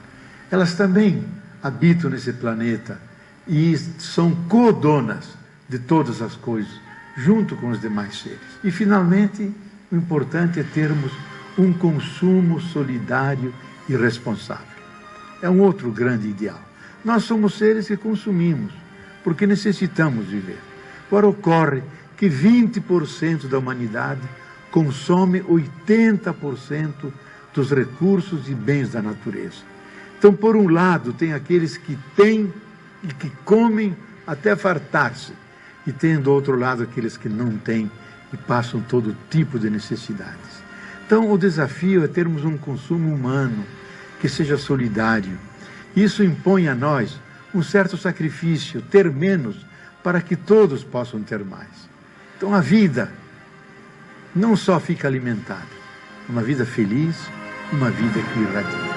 Elas também habitam nesse planeta e são codonas de todas as coisas, junto com os demais seres. E, finalmente, o importante é termos um consumo solidário e responsável. É um outro grande ideal. Nós somos seres que consumimos, porque necessitamos viver. Agora, ocorre que 20% da humanidade consome 80% dos recursos e bens da natureza. Então, por um lado, tem aqueles que têm e que comem até fartar-se, e tem do outro lado aqueles que não têm e passam todo tipo de necessidades. Então, o desafio é termos um consumo humano que seja solidário. Isso impõe a nós um certo sacrifício, ter menos para que todos possam ter mais. Então, a vida não só fica alimentada, uma vida feliz, uma vida que irradia.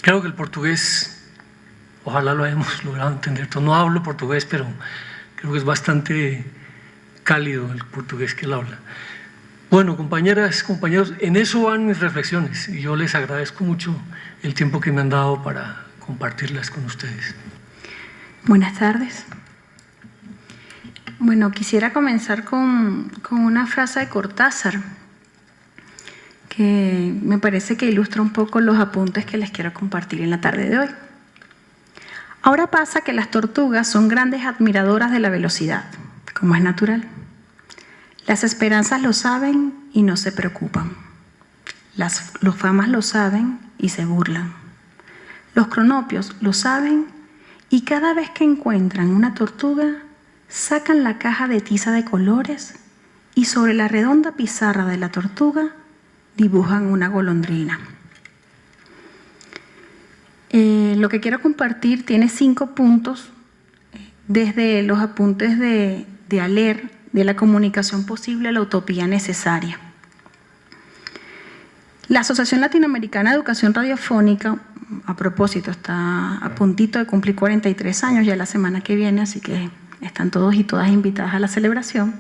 Creo que el portugués, ojalá lo hayamos logrado entender. No hablo portugués, pero creo que es bastante cálido el portugués que él habla. Bueno, compañeras, compañeros, en eso van mis reflexiones y yo les agradezco mucho el tiempo que me han dado para compartirlas con ustedes. Buenas tardes. Bueno, quisiera comenzar con una frase de Cortázar que me parece que ilustra un poco los apuntes que les quiero compartir en la tarde de hoy. Ahora pasa que las tortugas son grandes admiradoras de la velocidad, como es natural. Las esperanzas lo saben y no se preocupan. Los famas lo saben y se burlan. Los cronopios lo saben y cada vez que encuentran una tortuga, sacan la caja de tiza de colores y sobre la redonda pizarra de la tortuga dibujan una golondrina. Lo que quiero compartir tiene 5 puntos, desde los apuntes de Aller, de la comunicación posible a la utopía necesaria. La Asociación Latinoamericana de Educación Radiofónica, a propósito, está a puntito de cumplir 43 años ya la semana que viene, así que están todos y todas invitadas a la celebración.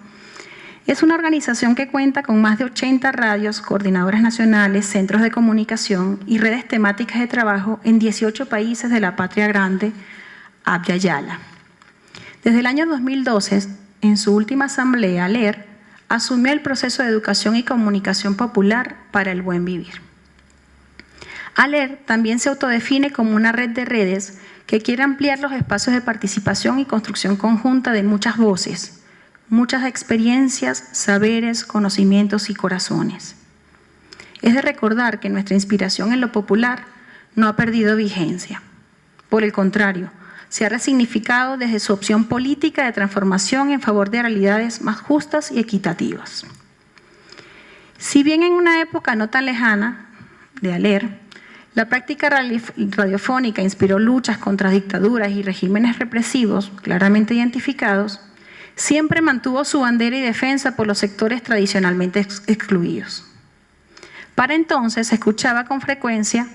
Es una organización que cuenta con más de 80 radios, coordinadoras nacionales, centros de comunicación y redes temáticas de trabajo en 18 países de la patria grande, Abya Yala. Desde el año 2012, en su última asamblea, Aller asumió el proceso de educación y comunicación popular para el buen vivir. Aller también se autodefine como una red de redes que quiere ampliar los espacios de participación y construcción conjunta de muchas voces, muchas experiencias, saberes, conocimientos y corazones. Es de recordar que nuestra inspiración en lo popular no ha perdido vigencia. Por el contrario, se ha resignificado desde su opción política de transformación en favor de realidades más justas y equitativas. Si bien en una época no tan lejana de Aller, la práctica radiofónica inspiró luchas contra dictaduras y regímenes represivos claramente identificados, siempre mantuvo su bandera y defensa por los sectores tradicionalmente excluidos. Para entonces se escuchaba con frecuencia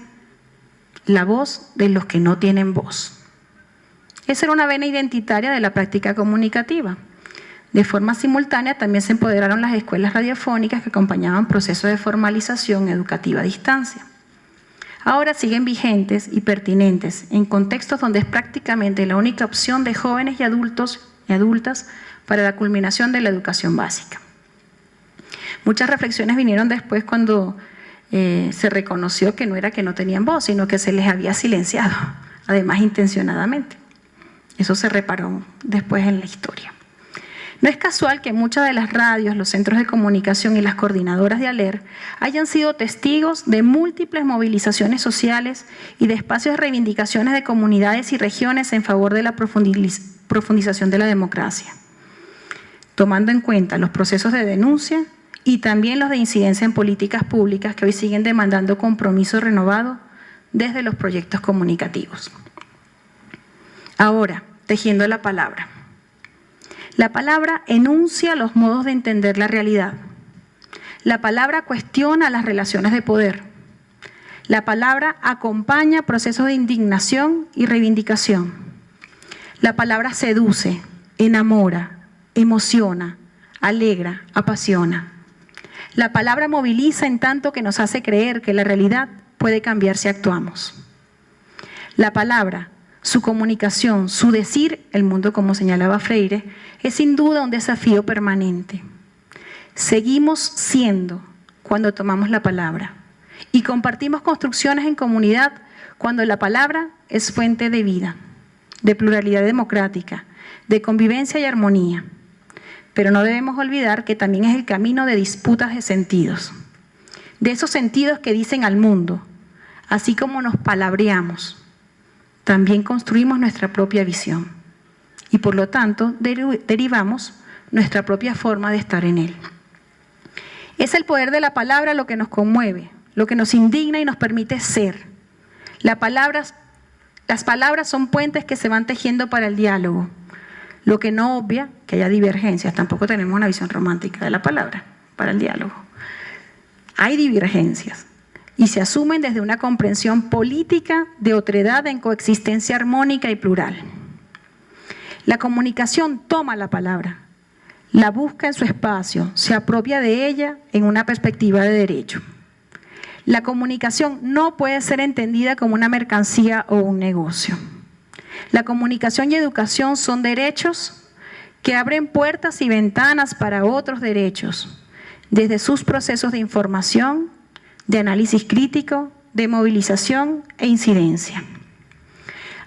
la voz de los que no tienen voz. Esa era una vena identitaria de la práctica comunicativa. De forma simultánea también se empoderaron las escuelas radiofónicas que acompañaban procesos de formalización educativa a distancia. ahora siguen vigentes y pertinentes en contextos donde es prácticamente la única opción de jóvenes y adultos y adultas para la culminación de la educación básica. Muchas reflexiones vinieron después cuando se reconoció que no era que no tenían voz, sino que se les había silenciado, además intencionadamente. Eso se reparó después en la historia. No es casual que muchas de las radios, los centros de comunicación y las coordinadoras de ALER hayan sido testigos de múltiples movilizaciones sociales y de espacios de reivindicaciones de comunidades y regiones en favor de la profundización de la democracia, tomando en cuenta los procesos de denuncia y también los de incidencia en políticas públicas que hoy siguen demandando compromiso renovado desde los proyectos comunicativos. Ahora, tejiendo la palabra. La palabra enuncia los modos de entender la realidad. La palabra cuestiona las relaciones de poder. La palabra acompaña procesos de indignación y reivindicación. La palabra seduce, enamora, emociona, alegra, apasiona. La palabra moviliza en tanto que nos hace creer que la realidad puede cambiar si actuamos. La palabra, su comunicación, su decir, el mundo como señalaba Freire, es sin duda un desafío permanente. Seguimos siendo cuando tomamos la palabra y compartimos construcciones en comunidad cuando la palabra es fuente de vida, de pluralidad democrática, de convivencia y armonía. Pero no debemos olvidar que también es el camino de disputas de sentidos, de esos sentidos que dicen al mundo, así como nos palabreamos, también construimos nuestra propia visión y por lo tanto derivamos nuestra propia forma de estar en él. Es el poder de la palabra lo que nos conmueve, lo que nos indigna y nos permite ser. Las palabras son puentes que se van tejiendo para el diálogo, lo que no obvia que haya divergencias. Tampoco tenemos una visión romántica de la palabra para el diálogo. Hay divergencias y se asumen desde una comprensión política de otredad en coexistencia armónica y plural. La comunicación toma la palabra, la busca en su espacio, se apropia de ella en una perspectiva de derecho. La comunicación no puede ser entendida como una mercancía o un negocio. La comunicación y educación son derechos que abren puertas y ventanas para otros derechos, desde sus procesos de información, de análisis crítico, de movilización e incidencia.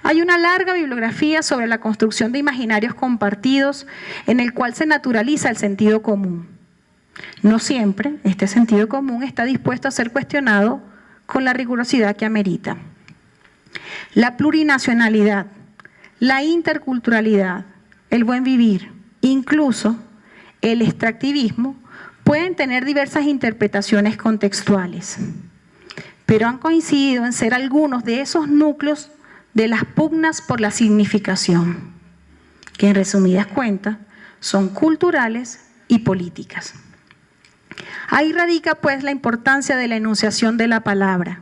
Hay una larga bibliografía sobre la construcción de imaginarios compartidos en el cual se naturaliza el sentido común. No siempre este sentido común está dispuesto a ser cuestionado con la rigurosidad que amerita. La plurinacionalidad, la interculturalidad, el buen vivir, incluso el extractivismo, pueden tener diversas interpretaciones contextuales, pero han coincidido en ser algunos de esos núcleos de las pugnas por la significación, que en resumidas cuentas son culturales y políticas. Ahí radica pues la importancia de la enunciación de la palabra,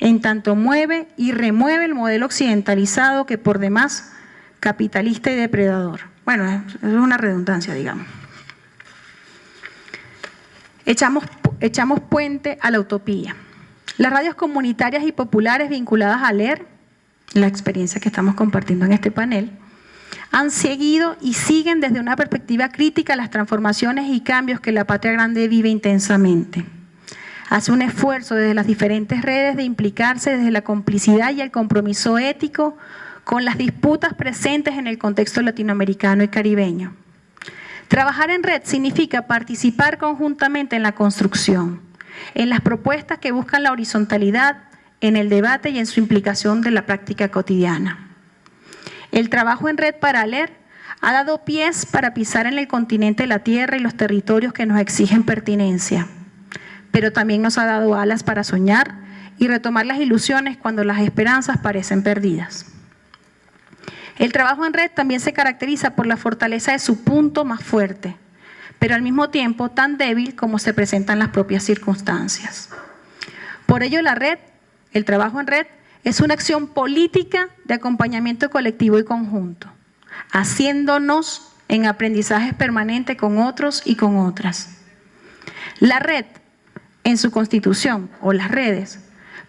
en tanto mueve y remueve el modelo occidentalizado que por demás capitalista y depredador. Bueno, es una redundancia, digamos. Echamos puente a la utopía. Las radios comunitarias y populares vinculadas a ALER, la experiencia que estamos compartiendo en este panel, han seguido y siguen desde una perspectiva crítica las transformaciones y cambios que la patria grande vive intensamente. Hace un esfuerzo desde las diferentes redes de implicarse desde la complicidad y el compromiso ético con las disputas presentes en el contexto latinoamericano y caribeño. Trabajar en red significa participar conjuntamente en la construcción, en las propuestas que buscan la horizontalidad, en el debate y en su implicación de la práctica cotidiana. El trabajo en red para ALER ha dado pies para pisar en el continente la tierra y los territorios que nos exigen pertinencia, pero también nos ha dado alas para soñar y retomar las ilusiones cuando las esperanzas parecen perdidas. El trabajo en red también se caracteriza por la fortaleza de su punto más fuerte, pero al mismo tiempo tan débil como se presentan las propias circunstancias. Por ello el trabajo en red es una acción política de acompañamiento colectivo y conjunto, haciéndonos en aprendizaje permanente con otros y con otras. La red, en su constitución, o las redes,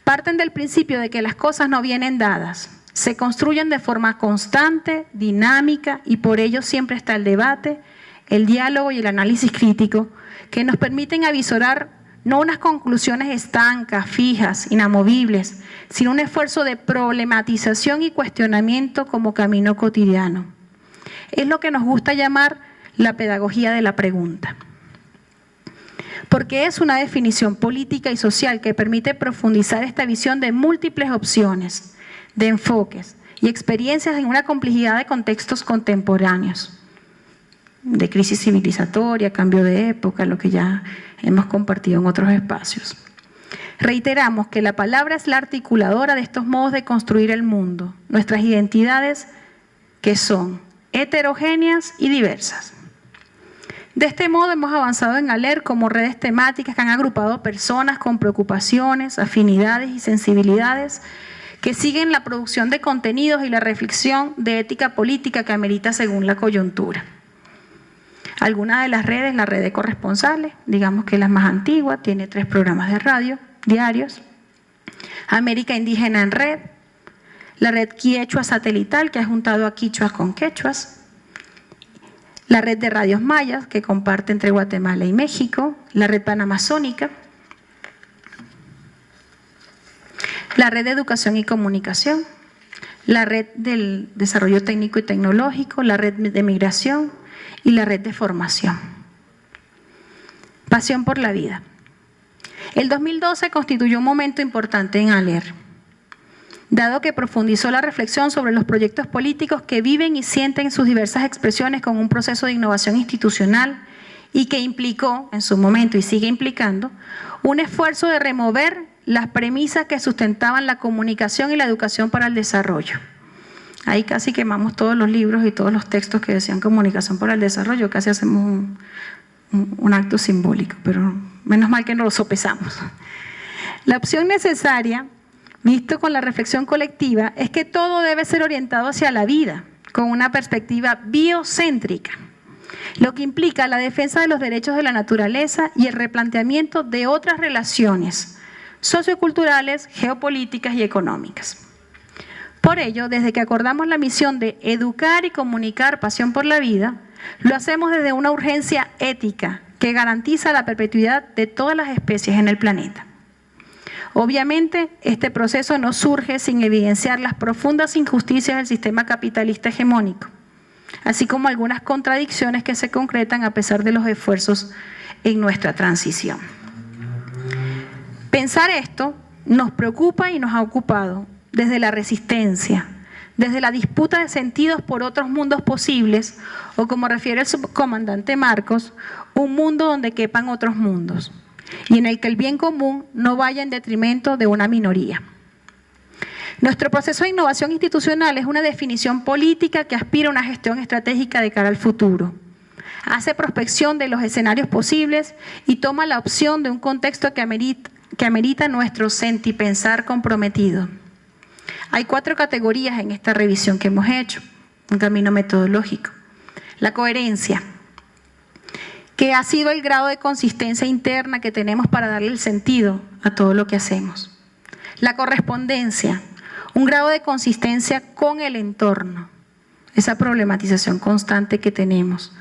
Parten del principio de que las cosas no vienen dadas, se construyen de forma constante, dinámica, y por ello siempre está el debate, el diálogo y el análisis crítico que nos permiten avisorar no unas conclusiones estancas, fijas, inamovibles, sino un esfuerzo de problematización y cuestionamiento como camino cotidiano. Es lo que nos gusta llamar la pedagogía de la pregunta. Porque es una definición política y social que permite profundizar esta visión de múltiples opciones, de enfoques y experiencias en una complejidad de contextos contemporáneos, de crisis civilizatoria, cambio de época, lo que ya hemos compartido en otros espacios. Reiteramos que la palabra es la articuladora de estos modos de construir el mundo, nuestras identidades que son heterogéneas y diversas. De este modo hemos avanzado en ALER como redes temáticas que han agrupado personas con preocupaciones, afinidades y sensibilidades que siguen la producción de contenidos y la reflexión de ética política que amerita según la coyuntura. Algunas de las redes, la red de corresponsales, digamos que es la más antigua, tiene 3 programas de radio diarios. América Indígena en Red, la red Quiechua Satelital, que ha juntado a quichuas con quechuas, la red de radios mayas, que comparte entre Guatemala y México, la red panamazónica, la red de educación y comunicación, la red del desarrollo técnico y tecnológico, la red de migración y la red de formación. Pasión por la vida. El 2012 constituyó un momento importante en ALER, dado que profundizó la reflexión sobre los proyectos políticos que viven y sienten sus diversas expresiones con un proceso de innovación institucional y que implicó, en su momento y sigue implicando, un esfuerzo de remover las premisas que sustentaban la comunicación y la educación para el desarrollo. Ahí casi quemamos todos los libros y todos los textos que decían comunicación para el desarrollo, casi hacemos un acto simbólico, pero menos mal que no lo sopesamos. La opción necesaria, visto con la reflexión colectiva, es que todo debe ser orientado hacia la vida, con una perspectiva biocéntrica, lo que implica la defensa de los derechos de la naturaleza y el replanteamiento de otras relaciones socioculturales, geopolíticas y económicas. Por ello, desde que acordamos la misión de educar y comunicar pasión por la vida, lo hacemos desde una urgencia ética que garantiza la perpetuidad de todas las especies en el planeta. Obviamente, este proceso no surge sin evidenciar las profundas injusticias del sistema capitalista hegemónico, así como algunas contradicciones que se concretan a pesar de los esfuerzos en nuestra transición. Pensar esto nos preocupa y nos ha ocupado desde la resistencia, desde la disputa de sentidos por otros mundos posibles, o como refiere el subcomandante Marcos, un mundo donde quepan otros mundos, y en el que el bien común no vaya en detrimento de una minoría. Nuestro proceso de innovación institucional es una definición política que aspira a una gestión estratégica de cara al futuro. Hace prospección de los escenarios posibles y toma la opción de un contexto que amerita nuestro sentipensar comprometido. Hay 4 categorías en esta revisión que hemos hecho, un camino metodológico. La coherencia, que ha sido el grado de consistencia interna que tenemos para darle el sentido a todo lo que hacemos. La correspondencia, un grado de consistencia con el entorno, esa problematización constante que tenemos.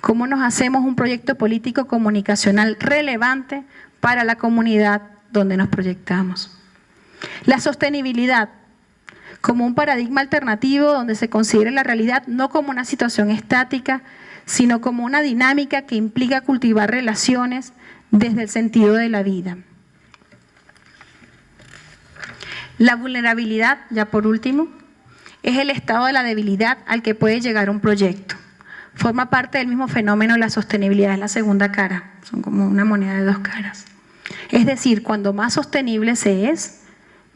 Cómo nos hacemos un proyecto político comunicacional relevante para la comunidad donde nos proyectamos. La sostenibilidad, como un paradigma alternativo donde se considere la realidad no como una situación estática, sino como una dinámica que implica cultivar relaciones desde el sentido de la vida. La vulnerabilidad, ya por último, es el estado de la debilidad al que puede llegar un proyecto. Forma parte del mismo fenómeno de la sostenibilidad, es la segunda cara, son como una moneda de 2 caras. Es decir, cuando más sostenible se es,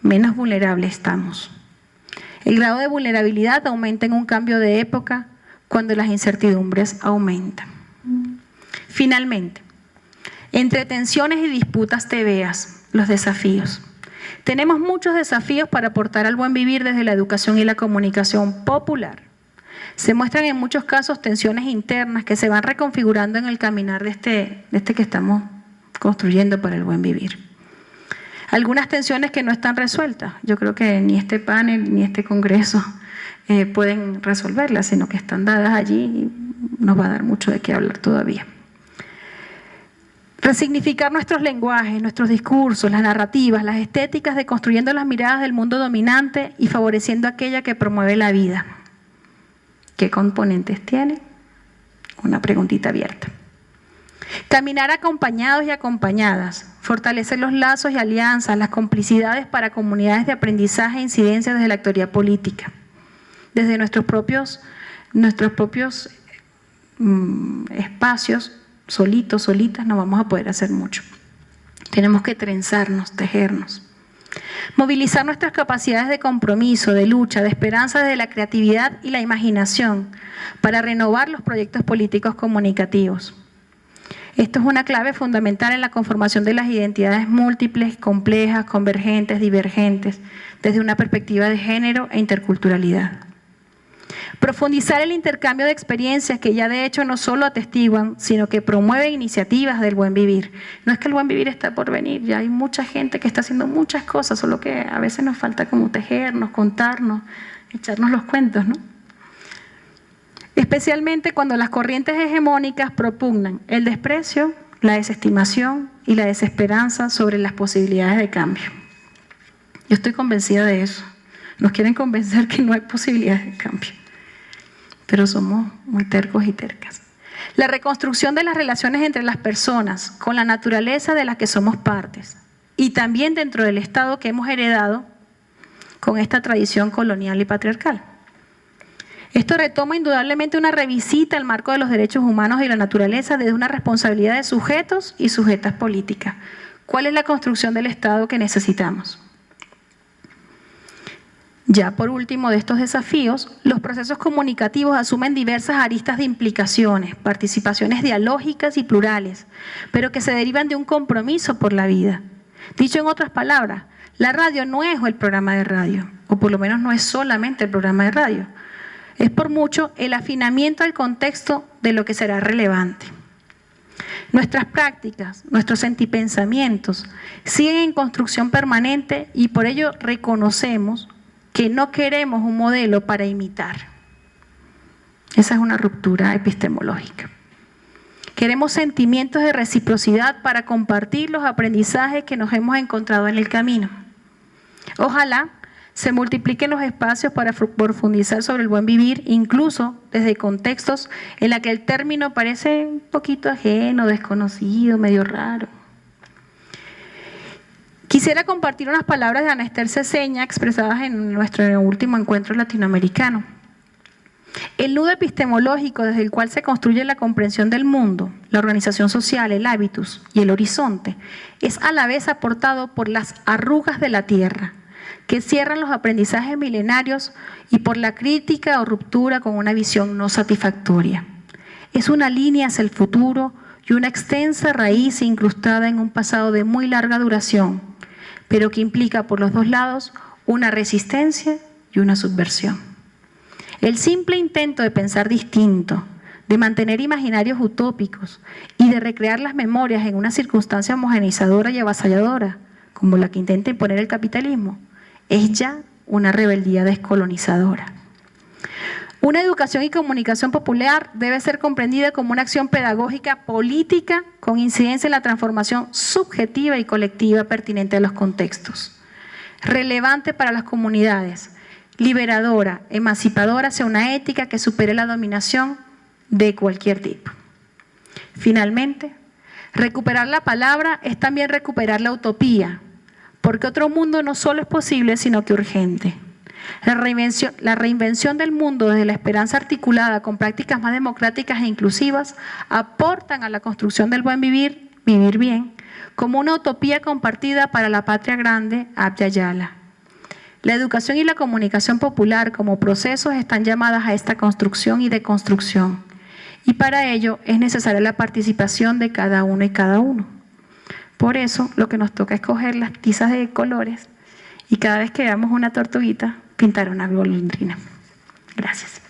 menos vulnerable estamos. El grado de vulnerabilidad aumenta en un cambio de época cuando las incertidumbres aumentan. Finalmente, entre tensiones y disputas tebeas, los desafíos. Tenemos muchos desafíos para aportar al buen vivir desde la educación y la comunicación popular. Se muestran en muchos casos tensiones internas que se van reconfigurando en el caminar de este que estamos construyendo para el buen vivir. Algunas tensiones que no están resueltas. Yo creo que ni este panel ni este congreso pueden resolverlas, sino que están dadas allí y nos va a dar mucho de qué hablar todavía. Resignificar nuestros lenguajes, nuestros discursos, las narrativas, las estéticas, deconstruyendo las miradas del mundo dominante y favoreciendo aquella que promueve la vida. ¿Qué componentes tiene? Una preguntita abierta. Caminar acompañados y acompañadas, fortalecer los lazos y alianzas, las complicidades para comunidades de aprendizaje e incidencia desde la actoría política. Desde nuestros propios espacios, solitos, solitas, no vamos a poder hacer mucho. Tenemos que trenzarnos, tejernos. Movilizar nuestras capacidades de compromiso, de lucha, de esperanza desde la creatividad y la imaginación para renovar los proyectos políticos comunicativos. Esto es una clave fundamental en la conformación de las identidades múltiples, complejas, convergentes, divergentes, desde una perspectiva de género e interculturalidad. Profundizar el intercambio de experiencias que ya de hecho no solo atestiguan, sino que promueven iniciativas del buen vivir. No es que el buen vivir está por venir, ya hay mucha gente que está haciendo muchas cosas, solo que a veces nos falta como tejernos, contarnos, echarnos los cuentos, ¿no? Especialmente cuando las corrientes hegemónicas propugnan el desprecio, la desestimación y la desesperanza sobre las posibilidades de cambio. Yo estoy convencida de eso. Nos quieren convencer que no hay posibilidades de cambio, pero somos muy tercos y tercas. La reconstrucción de las relaciones entre las personas con la naturaleza de las que somos partes y también dentro del Estado que hemos heredado con esta tradición colonial y patriarcal. Esto retoma indudablemente una revisita al marco de los derechos humanos y la naturaleza desde una responsabilidad de sujetos y sujetas políticas. ¿Cuál es la construcción del Estado que necesitamos? Ya por último de estos desafíos, los procesos comunicativos asumen diversas aristas de implicaciones, participaciones dialógicas y plurales, pero que se derivan de un compromiso por la vida. Dicho en otras palabras, la radio no es el programa de radio, o por lo menos no es solamente el programa de radio. Es por mucho el afinamiento al contexto de lo que será relevante. Nuestras prácticas, nuestros sentipensamientos siguen en construcción permanente y por ello reconocemos que no queremos un modelo para imitar. Esa es una ruptura epistemológica. Queremos sentimientos de reciprocidad para compartir los aprendizajes que nos hemos encontrado en el camino. Ojalá se multipliquen los espacios para profundizar sobre el buen vivir, incluso desde contextos en los que el término parece un poquito ajeno, desconocido, medio raro. Quisiera compartir unas palabras de Ana Esther Ceseña expresadas en nuestro último encuentro latinoamericano. El nudo epistemológico desde el cual se construye la comprensión del mundo, la organización social, el hábitus y el horizonte, es a la vez aportado por las arrugas de la tierra, que cierran los aprendizajes milenarios y por la crítica o ruptura con una visión no satisfactoria. Es una línea hacia el futuro y una extensa raíz incrustada en un pasado de muy larga duración, pero que implica por los dos lados una resistencia y una subversión. El simple intento de pensar distinto, de mantener imaginarios utópicos y de recrear las memorias en una circunstancia homogeneizadora y avasalladora, como la que intenta imponer el capitalismo, es ya una rebeldía descolonizadora. Una educación y comunicación popular debe ser comprendida como una acción pedagógica política con incidencia en la transformación subjetiva y colectiva pertinente a los contextos, relevante para las comunidades, liberadora, emancipadora hacia una ética que supere la dominación de cualquier tipo. Finalmente, recuperar la palabra es también recuperar la utopía, porque otro mundo no solo es posible, sino que urgente. La reinvención del mundo desde la esperanza articulada con prácticas más democráticas e inclusivas aportan a la construcción del buen vivir, vivir bien, como una utopía compartida para la patria grande, Abya Yala. La educación y la comunicación popular como procesos están llamadas a esta construcción y deconstrucción, y para ello es necesaria la participación de cada uno y cada uno. Por eso lo que nos toca es coger las tizas de colores y cada vez que veamos una tortuguita, pintar una golondrina. Gracias.